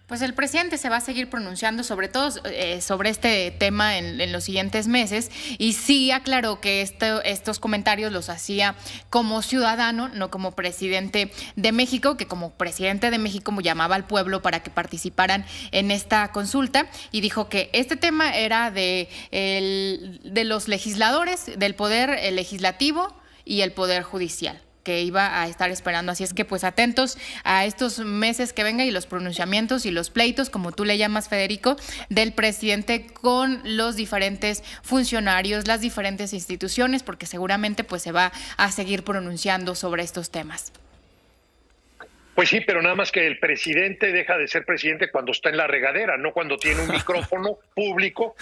Pues el presidente se va a seguir pronunciando sobre todo sobre este tema en los siguientes meses, y sí aclaró que estos comentarios los hacía como ciudadano, no como presidente de México, que como presidente de México llamaba al pueblo para que participaran en esta consulta, y dijo que este tema era de los legisladores, del poder legislativo y el poder judicial, que iba a estar esperando. Así es que pues atentos a estos meses que vengan y los pronunciamientos y los pleitos, como tú le llamas, Federico, del presidente con los diferentes funcionarios, las diferentes instituciones, porque seguramente pues se va a seguir pronunciando sobre estos temas. Pues sí, pero nada más que el presidente deja de ser presidente cuando está en la regadera, no cuando tiene un micrófono público.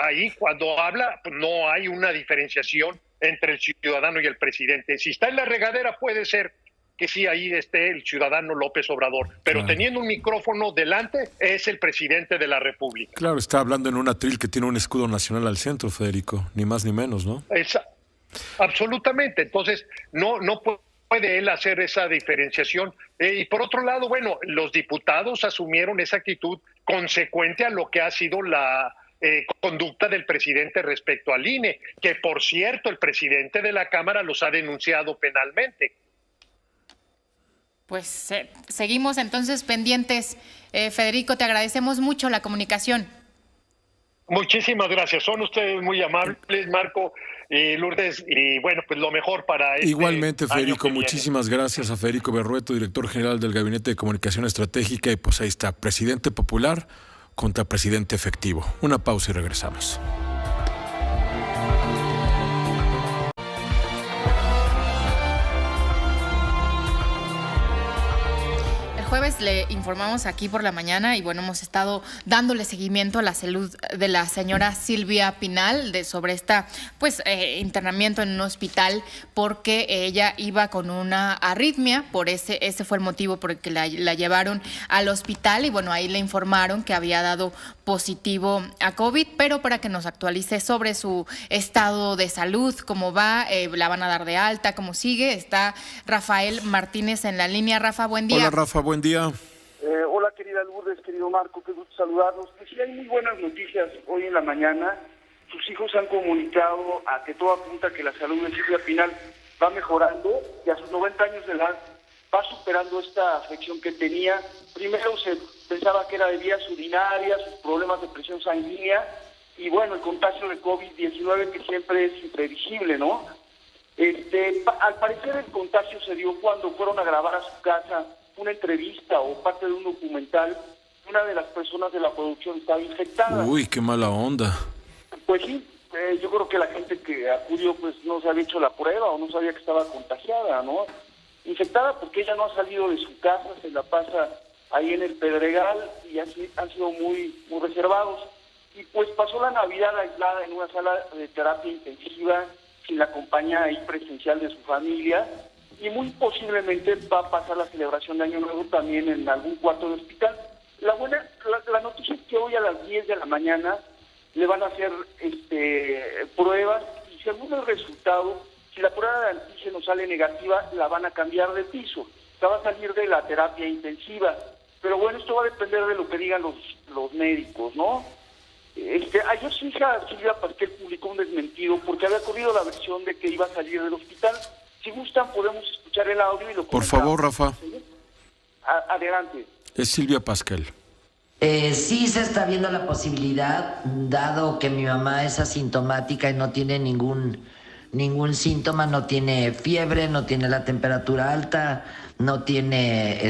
Ahí cuando habla no hay una diferenciación entre el ciudadano y el presidente. Si está en la regadera puede ser que sí, ahí esté el ciudadano López Obrador, pero teniendo un micrófono delante es el presidente de la República. Claro, está hablando en un atril que tiene un escudo nacional al centro, Federico, ni más ni menos, ¿no? Absolutamente. Entonces no puede él hacer esa diferenciación. Y por otro lado, bueno, los diputados asumieron esa actitud consecuente a lo que ha sido la conducta del presidente respecto al INE, que por cierto el presidente de la Cámara los ha denunciado penalmente. Pues seguimos entonces pendientes. Federico, te agradecemos mucho la comunicación. Muchísimas gracias, son ustedes muy amables, Marco y Lourdes, y bueno, pues lo mejor para Igualmente, Federico, muchísimas gracias a Federico Berrueto, director general del Gabinete de Comunicación Estratégica, y pues ahí está, presidente popular contra presidente efectivo. Una pausa y regresamos. Jueves le informamos aquí por la mañana y bueno, hemos estado dándole seguimiento a la salud de la señora Silvia Pinal sobre esta internamiento en un hospital porque ella iba con una arritmia, por ese fue el motivo por el que la llevaron al hospital y bueno, ahí le informaron que había dado positivo a COVID, pero para que nos actualice sobre su estado de salud, cómo va, la van a dar de alta, cómo sigue, está Rafael Martínez en la línea. Rafa, buen día. Hola, Rafa, buen día. Hola, querida Lourdes, querido Marco, qué gusto saludarlos. Pues sí, hay muy buenas noticias hoy en la mañana. Sus hijos han comunicado a que todo apunta que la salud de Silvia Pinal va mejorando y a sus 90 años de edad va superando esta afección que tenía. Primero se pensaba que era de vías urinarias, sus problemas de presión sanguínea y bueno, el contagio de COVID-19 que siempre es imprevisible, ¿no? Al parecer el contagio se dio cuando fueron a grabar a su casa una entrevista o parte de un documental. Una de las personas de la producción estaba infectada. Uy, qué mala onda. Pues sí, yo creo que la gente que acudió pues no se había hecho la prueba o no sabía que estaba contagiada, ¿no? Infectada porque ella no ha salido de su casa, se la pasa ahí en el Pedregal y han sido muy reservados. Y pues pasó la Navidad aislada en una sala de terapia intensiva sin la compañía ahí presencial de su familia y muy posiblemente va a pasar la celebración de Año Nuevo también en algún cuarto de hospital. La noticia es que hoy a las 10 de la mañana le van a hacer pruebas y según el resultado, si la prueba de antígeno sale negativa, la van a cambiar de piso, la va a salir de la terapia intensiva. Pero bueno, esto va a depender de lo que digan los médicos, ¿no? Hay ayer su hija Silvia Pasquel publicó un desmentido porque había corrido la versión de que iba a salir del hospital. Si gustan, podemos escuchar el audio y lo Por comentamos. favor, Rafa. ¿Sí? Adelante. Es Silvia Pasquel. Sí se está viendo la posibilidad, dado que mi mamá es asintomática y no tiene ningún síntoma, no tiene fiebre, no tiene la temperatura alta, no tiene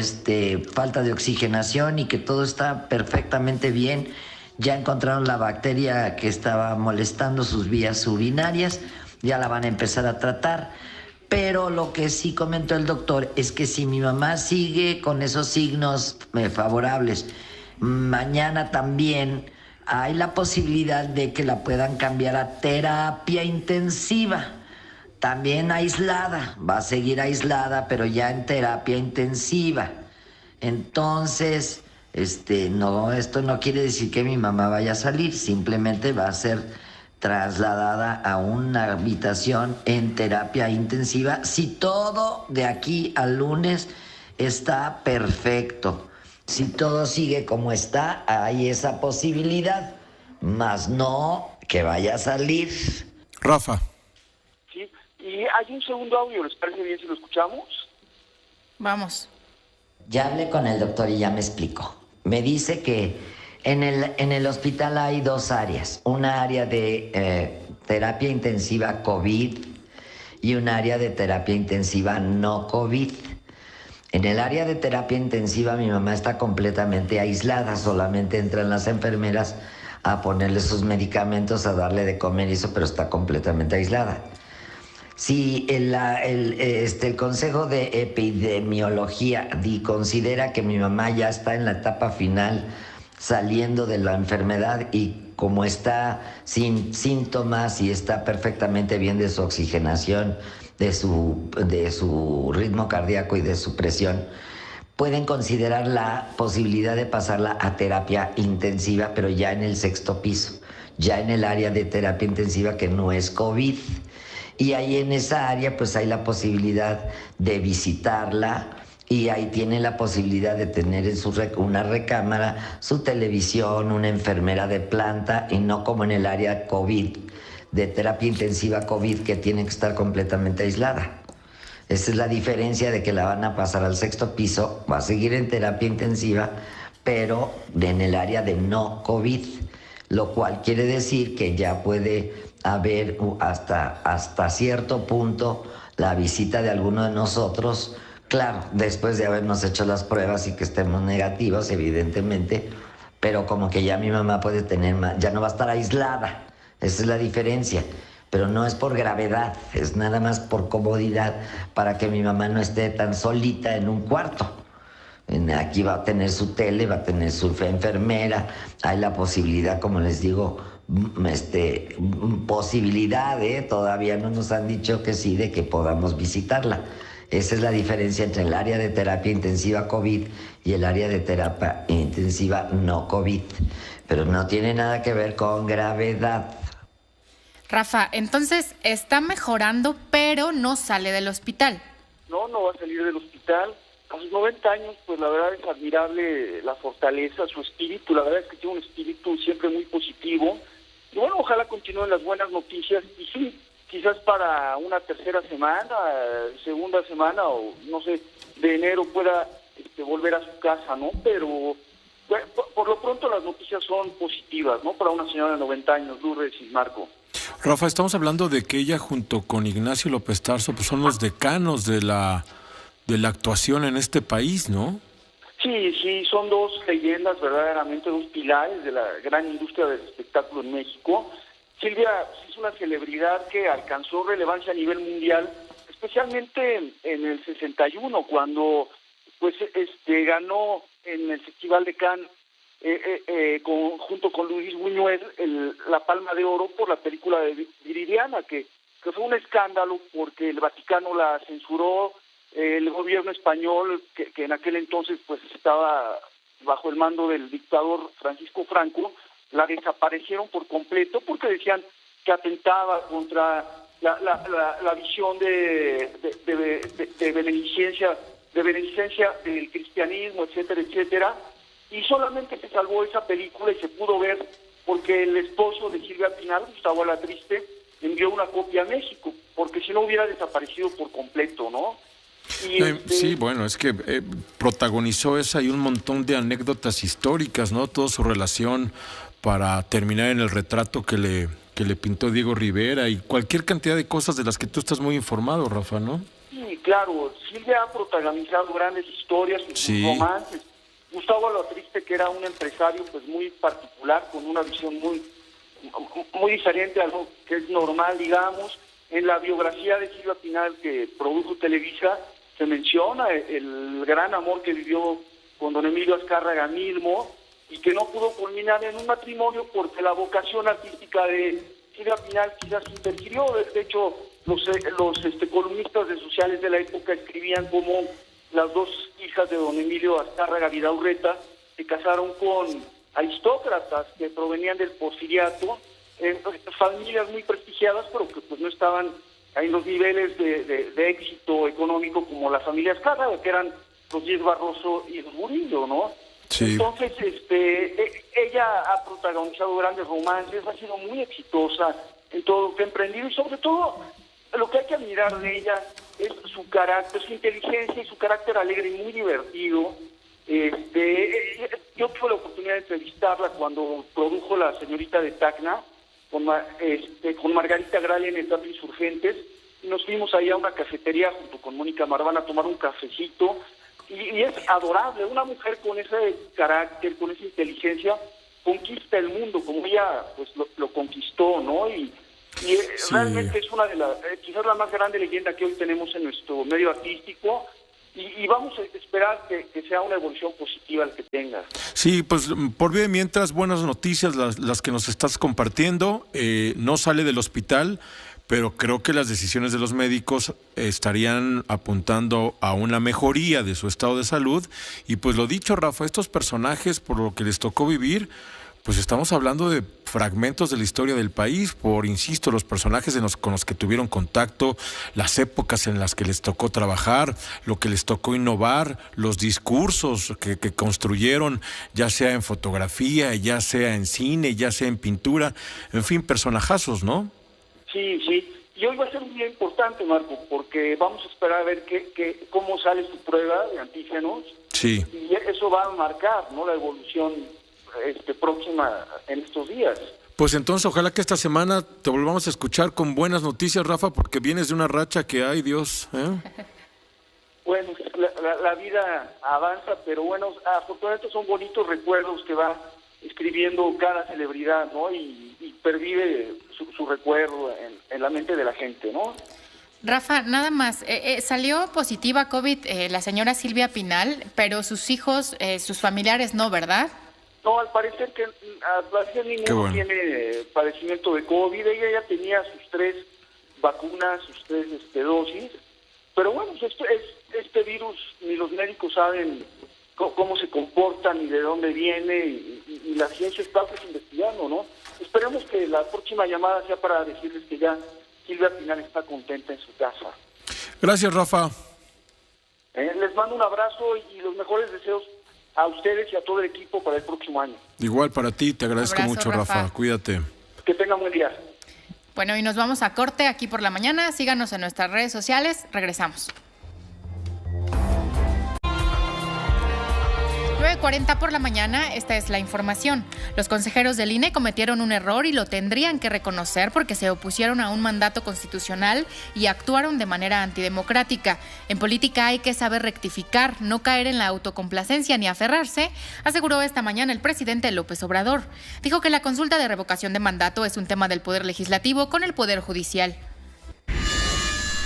falta de oxigenación y que todo está perfectamente bien. Ya encontraron la bacteria que estaba molestando sus vías urinarias, ya la van a empezar a tratar. Pero lo que sí comentó el doctor es que si mi mamá sigue con esos signos favorables, mañana también hay la posibilidad de que la puedan cambiar a terapia intensiva, también aislada, va a seguir aislada, pero ya en terapia intensiva. Entonces, no, esto no quiere decir que mi mamá vaya a salir, simplemente va a ser trasladada a una habitación en terapia intensiva si todo de aquí al lunes está perfecto. Si todo sigue como está, hay esa posibilidad, más no que vaya a salir. Rafa. Sí, y hay un segundo audio, ¿les parece bien si lo escuchamos? Vamos. Ya hablé con el doctor y ya me explicó. Me dice que en el hospital hay dos áreas, una área de terapia intensiva COVID y un área de terapia intensiva no COVID. En el área de terapia intensiva mi mamá está completamente aislada, solamente entran las enfermeras a ponerle sus medicamentos, a darle de comer y eso, pero está completamente aislada. Si el Consejo de Epidemiología considera que mi mamá ya está en la etapa final, saliendo de la enfermedad y como está sin síntomas y está perfectamente bien de su oxigenación, de su ritmo cardíaco y de su presión, pueden considerar la posibilidad de pasarla a terapia intensiva, pero ya en el 6º piso, ya en el área de terapia intensiva que no es COVID. Y ahí en esa área pues hay la posibilidad de visitarla y ahí tiene la posibilidad de tener en una recámara, su televisión, una enfermera de planta y no como en el área COVID, de terapia intensiva COVID, que tiene que estar completamente aislada. Esa es la diferencia de que la van a pasar al 6º piso, va a seguir en terapia intensiva, pero en el área de no COVID, lo cual quiere decir que ya puede haber hasta cierto punto la visita de alguno de nosotros, claro, después de habernos hecho las pruebas y que estemos negativos, evidentemente, pero como que ya mi mamá puede ya no va a estar aislada. Esa es la diferencia, pero no es por gravedad, es nada más por comodidad, para que mi mamá no esté tan solita en un cuarto. Aquí va a tener su tele, va a tener su enfermera, hay la posibilidad, como les digo, posibilidad, todavía no nos han dicho que sí, de que podamos visitarla. Esa es la diferencia entre el área de terapia intensiva COVID y el área de terapia intensiva no COVID, pero no tiene nada que ver con gravedad. Rafa, entonces está mejorando, pero no sale del hospital. No va a salir del hospital. A sus 90 años, pues la verdad es admirable la fortaleza, su espíritu. La verdad es que tiene un espíritu siempre muy positivo. Y bueno, ojalá continúen las buenas noticias. Y sí, quizás para una tercera semana, segunda semana o no sé, de enero pueda volver a su casa, ¿no? Pero bueno, por lo pronto las noticias son positivas, ¿no? Para una señora de 90 años, Lourdes y Marco. Rafa, estamos hablando de que ella junto con Ignacio López Tarso pues son los decanos de la actuación en este país, ¿no? Sí, son dos leyendas, verdaderamente dos pilares de la gran industria del espectáculo en México. Silvia es una celebridad que alcanzó relevancia a nivel mundial, especialmente en el 61, cuando pues ganó en el Festival de Cannes junto con Luis Buñuel la Palma de Oro por la película de Viridiana, que fue un escándalo porque el Vaticano la censuró, el gobierno español, que en aquel entonces pues estaba bajo el mando del dictador Francisco Franco, la desaparecieron por completo porque decían que atentaba contra la visión de beneficencia del cristianismo, etcétera, etcétera, y solamente se salvó esa película y se pudo ver porque el esposo de Silvia Pinal, Gustavo Alatriste, envió una copia a México, porque si no hubiera desaparecido por completo, ¿no? Sí, bueno, es que protagonizó esa y un montón de anécdotas históricas, ¿no? Toda su relación para terminar en el retrato que le pintó Diego Rivera y cualquier cantidad de cosas de las que tú estás muy informado, Rafa, ¿no? Sí, claro, Silvia ha protagonizado grandes historias, sus romances. Gustavo Alatriste, que era un empresario pues muy particular, con una visión muy diferente a lo que es normal, digamos. En la biografía de Silvia Pinal que produjo Televisa, se menciona el gran amor que vivió con don Emilio Azcárraga Milmo y que no pudo culminar en un matrimonio porque la vocación artística de Silvia Pinal quizás interfirió. De hecho, los columnistas de Sociales de la época escribían como las dos hijas de don Emilio Azcárraga Vidaurreta se casaron con aristócratas que provenían del porfiriato, familias muy prestigiadas, pero que pues no estaban en los niveles de éxito económico como la familia Azcárraga, que eran los Díez Barroso y los Murillo, ¿no? Sí. Entonces, ella ha protagonizado grandes romances, ha sido muy exitosa en todo lo que ha emprendido y sobre todo lo que hay que admirar de ella es su carácter, su inteligencia y su carácter alegre y muy divertido. Yo tuve la oportunidad de entrevistarla cuando produjo La señorita de Tacna con Margarita Gralia en el Teatro Insurgentes y nos fuimos ahí a una cafetería junto con Mónica Marván a tomar un cafecito y es adorable, una mujer con ese carácter, con esa inteligencia conquista el mundo como ella pues lo conquistó, ¿no? Y sí. Realmente es una de las, quizás la más grande leyenda que hoy tenemos en nuestro medio artístico y vamos a esperar que sea una evolución positiva el que tenga. Sí, pues por bien mientras, buenas noticias las que nos estás compartiendo. No sale del hospital, pero creo que las decisiones de los médicos estarían apuntando a una mejoría de su estado de salud. Y pues lo dicho, Rafa, estos personajes, por lo que les tocó vivir, pues estamos hablando de fragmentos de la historia del país, insisto, los personajes con los que tuvieron contacto, las épocas en las que les tocó trabajar, lo que les tocó innovar, los discursos que construyeron, ya sea en fotografía, ya sea en cine, ya sea en pintura, en fin, personajazos, ¿no? Sí, sí. Y hoy va a ser un día importante, Marco, porque vamos a esperar a ver cómo sale su prueba de antígenos. Sí. Y eso va a marcar, ¿no?, la evolución próxima en estos días. Pues entonces ojalá que esta semana te volvamos a escuchar con buenas noticias, Rafa, porque vienes de una racha que hay, Dios. Bueno, la vida avanza, pero bueno, afortunadamente son bonitos recuerdos que va escribiendo cada celebridad, ¿no? Y pervive su recuerdo en la mente de la gente, ¿no? Rafa, nada más, salió positiva a COVID la señora Silvia Pinal, pero sus hijos, sus familiares no, ¿verdad? No, al parecer ninguno tiene padecimiento de COVID. Ella ya tenía sus 3 vacunas, sus 3 dosis. Pero bueno, este virus ni los médicos saben cómo se comporta ni de dónde viene y la ciencia está pues investigando, ¿no? Esperemos que la próxima llamada sea para decirles que ya Silvia Pinal está contenta en su casa. Gracias, Rafa. Les mando un abrazo y los mejores deseos a ustedes y a todo el equipo para el próximo año. Igual para ti, te agradezco mucho, Rafa. Cuídate. Que tengan buen día. Bueno, y nos vamos a corte aquí por la mañana. Síganos en nuestras redes sociales. Regresamos. 9:40 por la mañana, esta es la información. Los consejeros del INE cometieron un error y lo tendrían que reconocer porque se opusieron a un mandato constitucional y actuaron de manera antidemocrática. En política hay que saber rectificar, no caer en la autocomplacencia ni aferrarse, aseguró esta mañana el presidente López Obrador. Dijo que la consulta de revocación de mandato es un tema del Poder Legislativo con el Poder Judicial.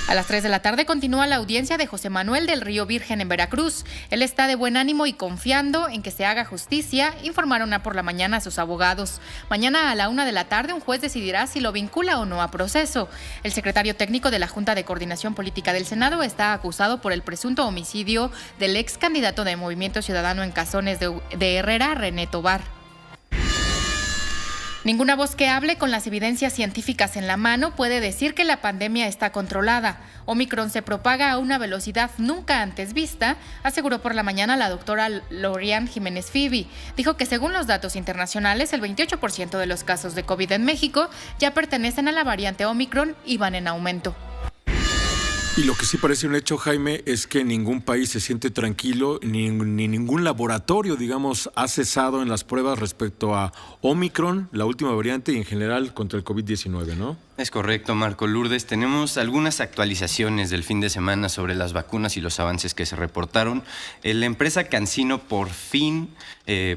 A las 3 de la tarde continúa la audiencia de José Manuel del Río Virgen en Veracruz. Él está de buen ánimo y confiando en que se haga justicia, informaron por la mañana a sus abogados. Mañana a la 1 de la tarde un juez decidirá si lo vincula o no a proceso. El secretario técnico de la Junta de Coordinación Política del Senado está acusado por el presunto homicidio del ex candidato de Movimiento Ciudadano en Cazones de Herrera, René Tobar. Ninguna voz que hable con las evidencias científicas en la mano puede decir que la pandemia está controlada. Omicron se propaga a una velocidad nunca antes vista, aseguró por la mañana la doctora Lorian Jiménez Fibi. Dijo que según los datos internacionales, el 28% de los casos de COVID en México ya pertenecen a la variante Omicron y van en aumento. Y lo que sí parece un hecho, Jaime, es que ningún país se siente tranquilo, ni ningún laboratorio, digamos, ha cesado en las pruebas respecto a Omicron, la última variante, y en general contra el COVID-19, ¿no? Es correcto, Marco. Lourdes, tenemos algunas actualizaciones del fin de semana sobre las vacunas y los avances que se reportaron. La empresa CanSino por fin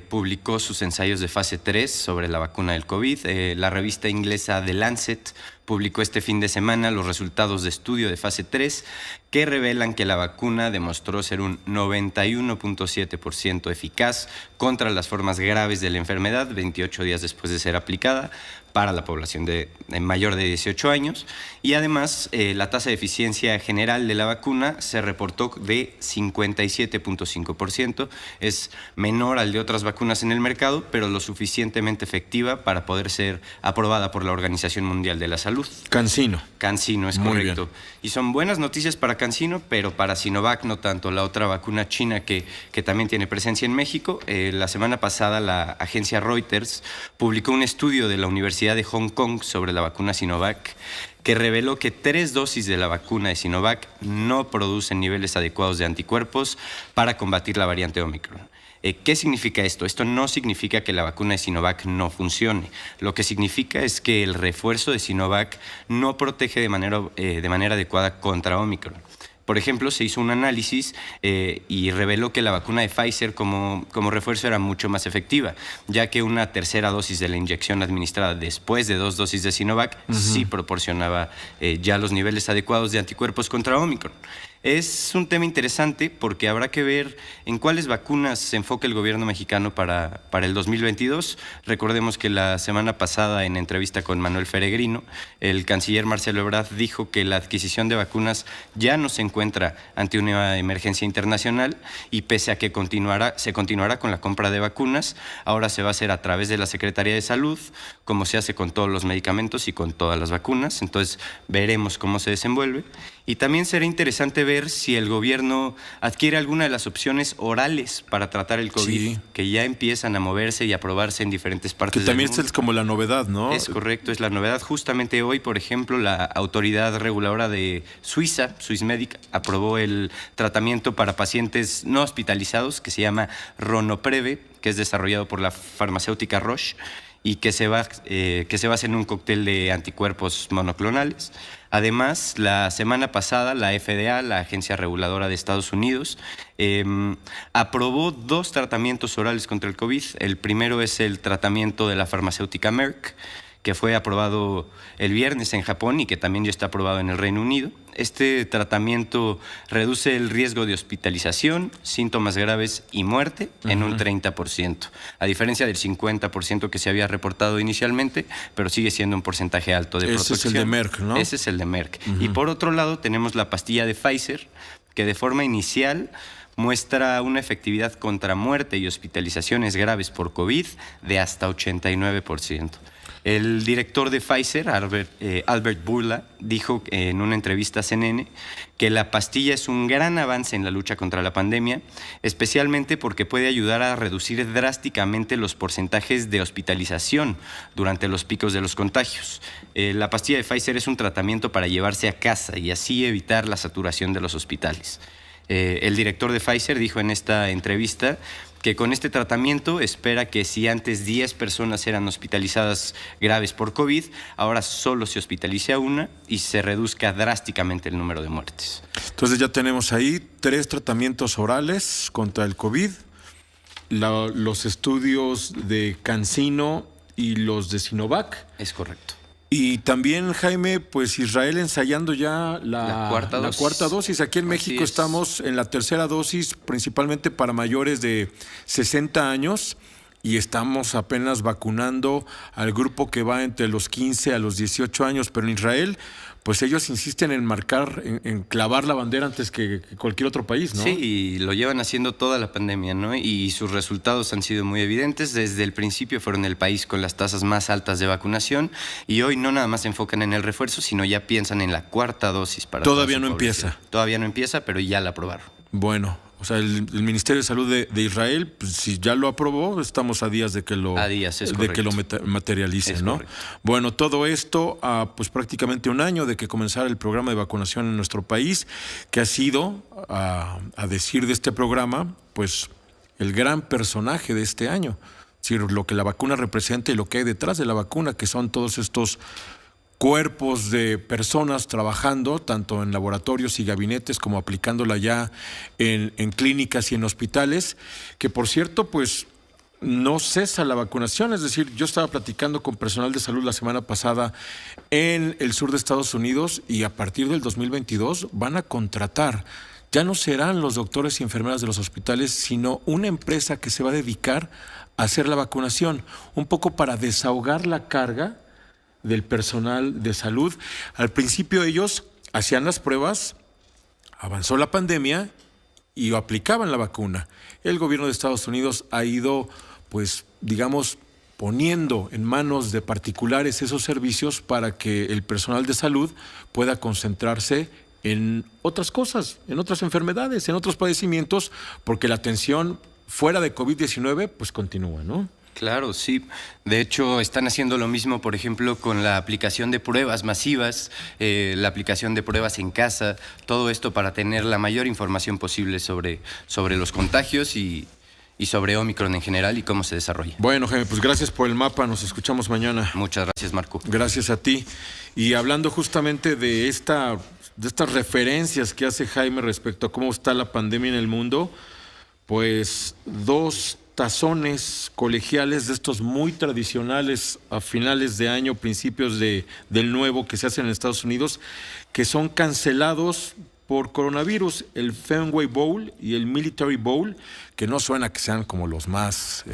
publicó sus ensayos de fase 3 sobre la vacuna del COVID. La revista inglesa The Lancet publicó este fin de semana los resultados de estudio de fase 3 que revelan que la vacuna demostró ser un 91.7% eficaz contra las formas graves de la enfermedad 28 días después de ser aplicada para la población de mayor de 18 años. Y además, la tasa de eficiencia general de la vacuna se reportó de 57.5%. Es menor al de otras vacunas en el mercado, pero lo suficientemente efectiva para poder ser aprobada por la Organización Mundial de la Salud. CanSino. CanSino, es correcto. Y son buenas noticias para CanSino, pero para Sinovac no tanto, la otra vacuna china que también tiene presencia en México. La semana pasada la agencia Reuters publicó un estudio de la Universidad de Hong Kong sobre la vacuna Sinovac que reveló que 3 dosis de la vacuna de Sinovac no producen niveles adecuados de anticuerpos para combatir la variante Omicron. ¿Qué significa esto? Esto no significa que la vacuna de Sinovac no funcione. Lo que significa es que el refuerzo de Sinovac no protege de manera adecuada contra Omicron. Por ejemplo, se hizo un análisis y reveló que la vacuna de Pfizer como refuerzo era mucho más efectiva, ya que una tercera dosis de la inyección administrada después de 2 dosis de Sinovac sí proporcionaba ya los niveles adecuados de anticuerpos contra Omicron. Es un tema interesante porque habrá que ver en cuáles vacunas se enfoca el gobierno mexicano para el 2022. Recordemos que la semana pasada, en entrevista con Manuel Peregrino, el canciller Marcelo Ebrard dijo que la adquisición de vacunas ya no se encuentra ante una emergencia internacional y pese a que se continuará con la compra de vacunas, ahora se va a hacer a través de la Secretaría de Salud, como se hace con todos los medicamentos y con todas las vacunas. Entonces veremos cómo se desenvuelve. Y también será interesante ver si el gobierno adquiere alguna de las opciones orales para tratar el COVID, que ya empiezan a moverse y a probarse en diferentes partes del mundo. Que también es como la novedad, ¿no? Es correcto, es la novedad. Justamente hoy, por ejemplo, la autoridad reguladora de Suiza, Swissmedic, aprobó el tratamiento para pacientes no hospitalizados que se llama Ronapreve, que es desarrollado por la farmacéutica Roche y que se basa en un cóctel de anticuerpos monoclonales. Además, la semana pasada la FDA, la agencia reguladora de Estados Unidos, aprobó 2 tratamientos orales contra el COVID. El primero es el tratamiento de la farmacéutica Merck, que fue aprobado el viernes en Japón y que también ya está aprobado en el Reino Unido. Este tratamiento reduce el riesgo de hospitalización, síntomas graves y muerte en un 30%, a diferencia del 50% que se había reportado inicialmente, pero sigue siendo un porcentaje alto de protección. Ese es el de Merck, ¿no? Ese es el de Merck. Y por otro lado tenemos la pastilla de Pfizer, que de forma inicial muestra una efectividad contra muerte y hospitalizaciones graves por COVID de hasta 89%. El director de Pfizer, Albert Bourla, dijo en una entrevista a CNN que la pastilla es un gran avance en la lucha contra la pandemia, especialmente porque puede ayudar a reducir drásticamente los porcentajes de hospitalización durante los picos de los contagios. La pastilla de Pfizer es un tratamiento para llevarse a casa y así evitar la saturación de los hospitales. El director de Pfizer dijo en esta entrevista que con este tratamiento espera que si antes 10 personas eran hospitalizadas graves por COVID, ahora solo se hospitalice a una y se reduzca drásticamente el número de muertes. Entonces ya tenemos ahí 3 tratamientos orales contra el COVID, los estudios de CanSino y los de Sinovac. Es correcto. Y también, Jaime, pues Israel ensayando ya la cuarta dosis. Aquí en México estamos en la tercera dosis, principalmente para mayores de 60 años. y estamos apenas vacunando al grupo que va entre los 15 a los 18 años, pero en Israel, pues ellos insisten en marcar, en clavar la bandera antes que cualquier otro país, ¿no? Sí, y lo llevan haciendo toda la pandemia, ¿no? Y sus resultados han sido muy evidentes. Desde el principio fueron el país con las tasas más altas de vacunación y hoy no nada más se enfocan en el refuerzo, sino ya piensan en la cuarta dosis para Todavía no empieza. Todavía no empieza, pero ya la aprobaron. Bueno, o sea, el Ministerio de Salud de Israel, pues, si ya lo aprobó, estamos a días de que lo, materialice, ¿no? Correcto. Bueno, todo esto a pues prácticamente un año de que comenzara el programa de vacunación en nuestro país, que ha sido, a decir de este programa, pues el gran personaje de este año. Es decir, lo que la vacuna representa y lo que hay detrás de la vacuna, que son todos estos cuerpos de personas trabajando tanto en laboratorios y gabinetes como aplicándola ya en clínicas y en hospitales, que por cierto pues no cesa la vacunación. Es decir, yo estaba platicando con personal de salud la semana pasada en el sur de Estados Unidos y a partir del 2022 van a contratar, ya no serán los doctores y enfermeras de los hospitales, sino una empresa que se va a dedicar a hacer la vacunación, un poco para desahogar la carga del personal de salud. Al principio ellos hacían las pruebas, avanzó la pandemia y aplicaban la vacuna. El gobierno de Estados Unidos ha ido, pues, digamos, poniendo en manos de particulares esos servicios para que el personal de salud pueda concentrarse en otras cosas, en otras enfermedades, en otros padecimientos, porque la atención fuera de COVID-19 pues continúa, ¿no? Claro, sí. De hecho, están haciendo lo mismo, por ejemplo, con la aplicación de pruebas masivas, la aplicación de pruebas en casa, todo esto para tener la mayor información posible sobre los contagios y sobre Omicron en general y cómo se desarrolla. Bueno, Jaime, pues gracias por el mapa, nos escuchamos mañana. Muchas gracias, Marco. Gracias a ti. Y hablando justamente de estas referencias que hace Jaime respecto a cómo está la pandemia en el mundo, pues 2 tazones colegiales de estos muy tradicionales a finales de año, principios del nuevo que se hacen en Estados Unidos, que son cancelados por coronavirus, el Fenway Bowl y el Military Bowl, que no suena que sean como los más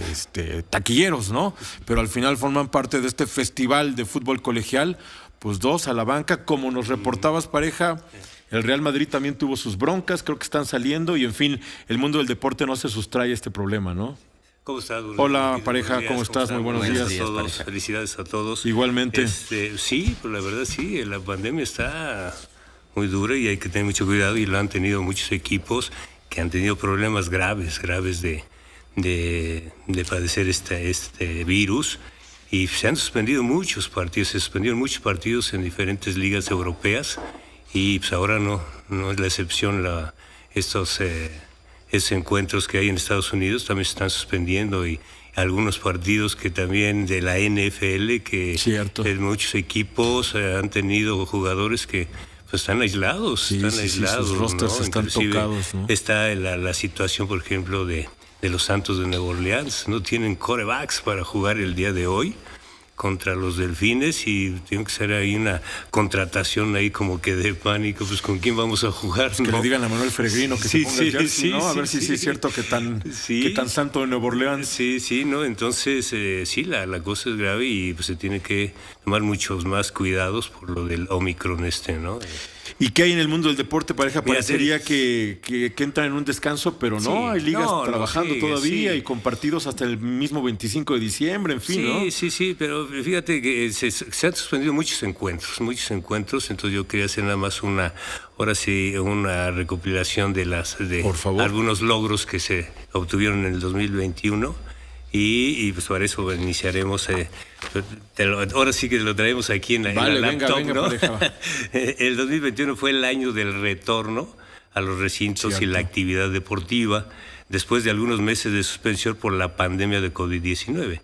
taquilleros, ¿no? Pero al final forman parte de este festival de fútbol colegial, pues 2 a la banca, como nos reportabas, Pareja. El Real Madrid también tuvo sus broncas, creo que están saliendo y en fin, el mundo del deporte no se sustrae a este problema, ¿no? ¿Cómo estás? Hola, Pareja, ¿cómo estás? Muy buenos días. A todos. Felicidades a todos. Igualmente. Sí, pues la verdad sí, la pandemia está muy dura y hay que tener mucho cuidado y lo han tenido muchos equipos que han tenido problemas graves de padecer este virus y se han suspendido muchos partidos, se suspendieron muchos partidos en diferentes ligas europeas y pues ahora no es la excepción estos encuentros que hay en Estados Unidos también se están suspendiendo y algunos partidos que también de la NFL que muchos equipos han tenido jugadores que pues están aislados, sus rosters, ¿no? Están tocados, ¿no? Está la situación, por ejemplo, de los Santos de Nueva Orleans, no tienen quarterbacks para jugar el día de hoy contra los Delfines y tiene que ser ahí una contratación ahí como que de pánico, pues ¿con quién vamos a jugar? Que le digan a Manuel Peregrino que se ponga el jersey, ¿no? A ver si es cierto que tan santo de Nueva Orleans. Sí, ¿no? Entonces, la cosa es grave y pues se tiene que tomar muchos más cuidados por lo del Omicron ¿no? ¿Y qué hay en el mundo del deporte, Pareja? Parecería que entran en un descanso, pero no, hay ligas trabajando todavía y con partidos hasta el mismo 25 de diciembre, en fin, ¿no? Sí, pero fíjate que se han suspendido muchos encuentros, entonces yo quería hacer nada más una recopilación de algunos logros que se obtuvieron en el 2021. Y pues para eso iniciaremos, ahora sí que lo traemos aquí en la laptop, venga, ¿no? El 2021 fue el año del retorno a los recintos y la actividad deportiva, después de algunos meses de suspensión por la pandemia de COVID-19.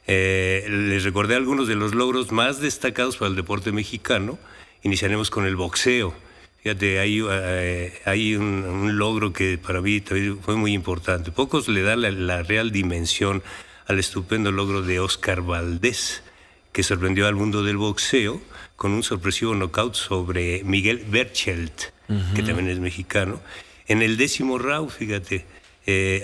Les recordé algunos de los logros más destacados para el deporte mexicano. Iniciaremos con el boxeo. Fíjate, hay un logro que para mí también fue muy importante. Pocos le dan la real dimensión al estupendo logro de Oscar Valdés, que sorprendió al mundo del boxeo con un sorpresivo knockout sobre Miguel Berchelt, que también es mexicano, en el 10º round, fíjate.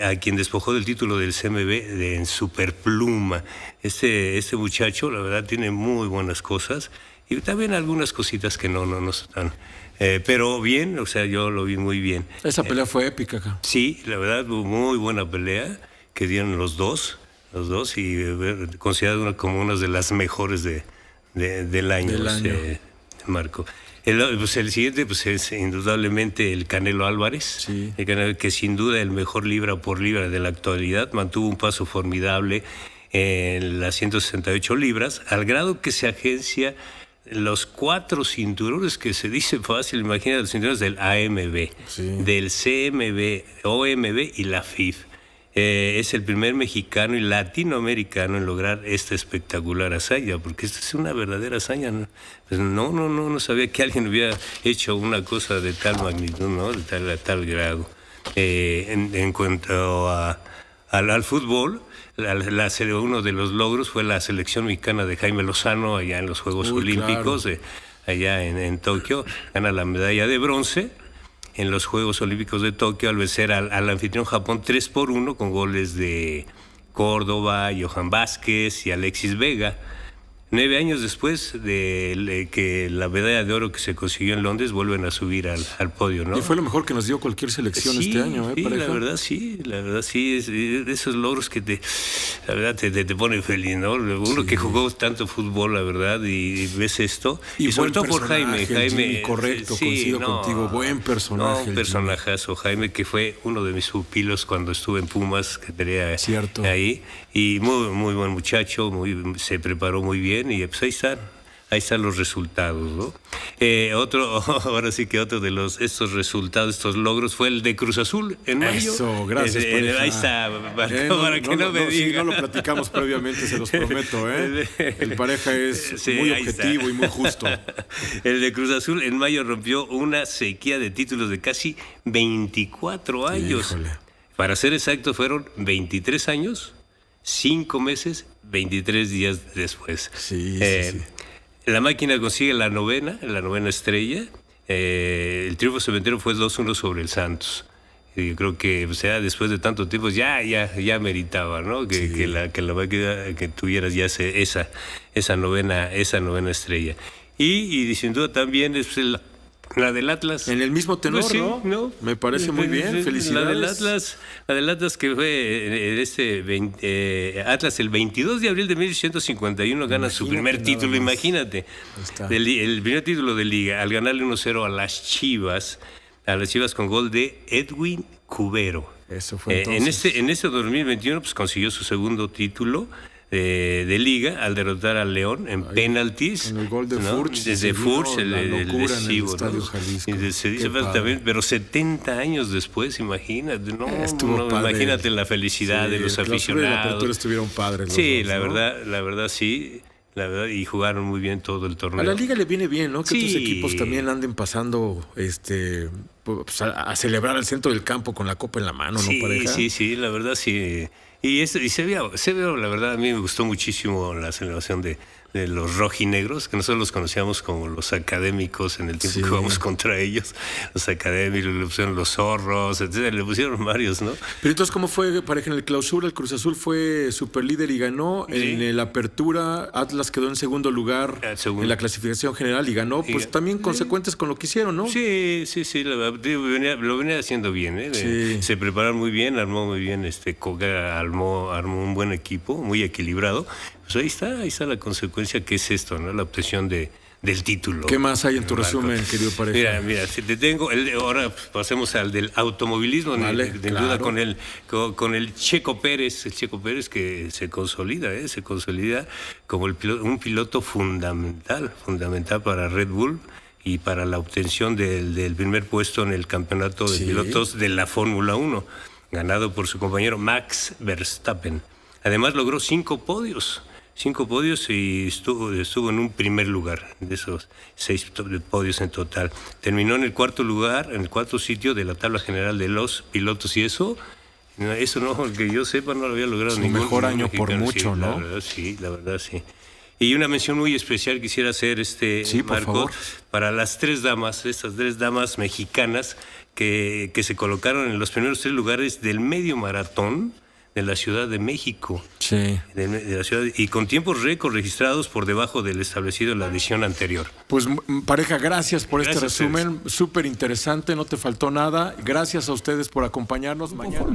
a quien despojó del título del CMB en superpluma. Este muchacho, la verdad, tiene muy buenas cosas y también algunas cositas que no están. Pero bien, o sea, yo lo vi muy bien. Esa pelea fue épica acá. Sí, la verdad, muy buena pelea que dieron los dos y considerada como una de las mejores del año. Marco. El siguiente pues es indudablemente el Canelo Álvarez, sí. El Canelo, que sin duda el mejor libra por libra de la actualidad, mantuvo un paso formidable en las 168 libras, al grado que se agencia los 4 cinturones que se dice fácil, imagina los cinturones del AMB, sí. Del CMB, OMB y la FIF. Es el primer mexicano y latinoamericano en lograr esta espectacular hazaña, porque esta es una verdadera hazaña, ¿no? Pues no sabía que alguien hubiera hecho una cosa de tal magnitud, ¿no? De tal grado. En cuanto al fútbol, uno de los logros fue la selección mexicana de Jaime Lozano allá en los Juegos Olímpicos, claro. Allá en Tokio, gana la medalla de bronce en los Juegos Olímpicos de Tokio al vencer al anfitrión Japón 3-1 con goles de Córdoba, Johan Vázquez y Alexis Vega. 9 años después de que la medalla de oro que se consiguió en Londres vuelven a subir al podio, ¿no? Y fue lo mejor que nos dio cualquier selección este año, sí, la verdad sí, es de esos logros que te pone feliz, ¿no? Uno que jugó tanto fútbol, la verdad, y ves esto. Y sobre todo por Jaime. Correcto, coincido contigo, buen personaje. Un personajazo, Jaime, que fue uno de mis pupilos cuando estuve en Pumas, que tenía ahí. Y muy buen muchacho, se preparó muy bien. Y pues ahí están los resultados, ¿no? Ahora sí que otro de estos resultados, estos logros, fue el de Cruz Azul en mayo. Eso, gracias. Ahí está, para que no me diga. Sí, no lo platicamos previamente, se los prometo, ¿eh? El Pareja es muy objetivo y muy justo. El de Cruz Azul en mayo rompió una sequía de títulos de casi 24 años. Híjole. Para ser exacto, fueron 23 años, 5 meses, 23 días después. Sí. La máquina consigue la novena estrella. El triunfo cementero fue 2-1 sobre el Santos. Y yo creo que, o sea, después de tanto tiempo ya meritaba, ¿no? Que la máquina que tuvieras ya esa novena estrella. Y sin duda también es la del Atlas. En el mismo tenor, pues sí, ¿no? Me parece muy bien, felicidades. La del Atlas que fue Atlas el 22 de abril de 1851 gana su primer título, imagínate. El primer título de liga, al ganarle 1-0 a las Chivas con gol de Edwin Cubero. Eso fue entonces. En ese 2021 pues consiguió su segundo título de liga al derrotar al León en penaltis. Con el gol de Furch. Desde Furch, el lesivo, en el Estadio Jalisco. Pero 70 años después, imagínate. Imagínate la felicidad de los aficionados. La apertura estuvieron padres. Sí, la verdad sí. La verdad, y jugaron muy bien todo el torneo. A la liga le viene bien, ¿no? Que otros equipos también anden pasando pues a celebrar al centro del campo con la copa en la mano, ¿no, Pareja? Sí, la verdad sí. Y se vio, la verdad, a mí me gustó muchísimo la celebración de los rojinegros, que nosotros los conocíamos como los académicos en el tiempo que jugamos contra ellos. Los académicos, le pusieron los zorros, etcétera, le pusieron varios, ¿no? Pero entonces, ¿cómo fue, Pareja, en el clausura? El Cruz Azul fue superlíder y ganó. En el apertura, Atlas quedó en segundo lugar en la clasificación general y ganó, pues también consecuentes con lo que hicieron, ¿no? Sí, la verdad, lo venía haciendo bien, ¿eh? Se prepararon muy bien, armó muy bien, Coca armó un buen equipo, muy equilibrado. Pues ahí está la consecuencia, que es esto, ¿no? La obtención del título. ¿Qué más hay en tu resumen, querido Pareja? Mira, si te tengo, ahora pasemos al del automovilismo, vale, duda con el Checo Pérez, que se consolida como un piloto fundamental para Red Bull y para la obtención del primer puesto en el campeonato de pilotos de la Fórmula 1, ganado por su compañero Max Verstappen. Además logró 5 podios y estuvo en un primer lugar de esos 6 podios en total. Terminó en el cuarto sitio de la tabla general de los pilotos, y eso no, que yo sepa, no lo había logrado ningún mejor año por mucho, ¿no? La verdad sí. Y una mención muy especial quisiera hacer, sí, Marco, para las 3 damas, estas 3 damas mexicanas que se colocaron en los primeros 3 lugares del medio maratón de la Ciudad de México. Sí. De la ciudad, y con tiempos récord registrados por debajo del establecido en la edición anterior. Pues, pareja, gracias por este resumen. Súper interesante, no te faltó nada. Gracias a ustedes por acompañarnos mañana.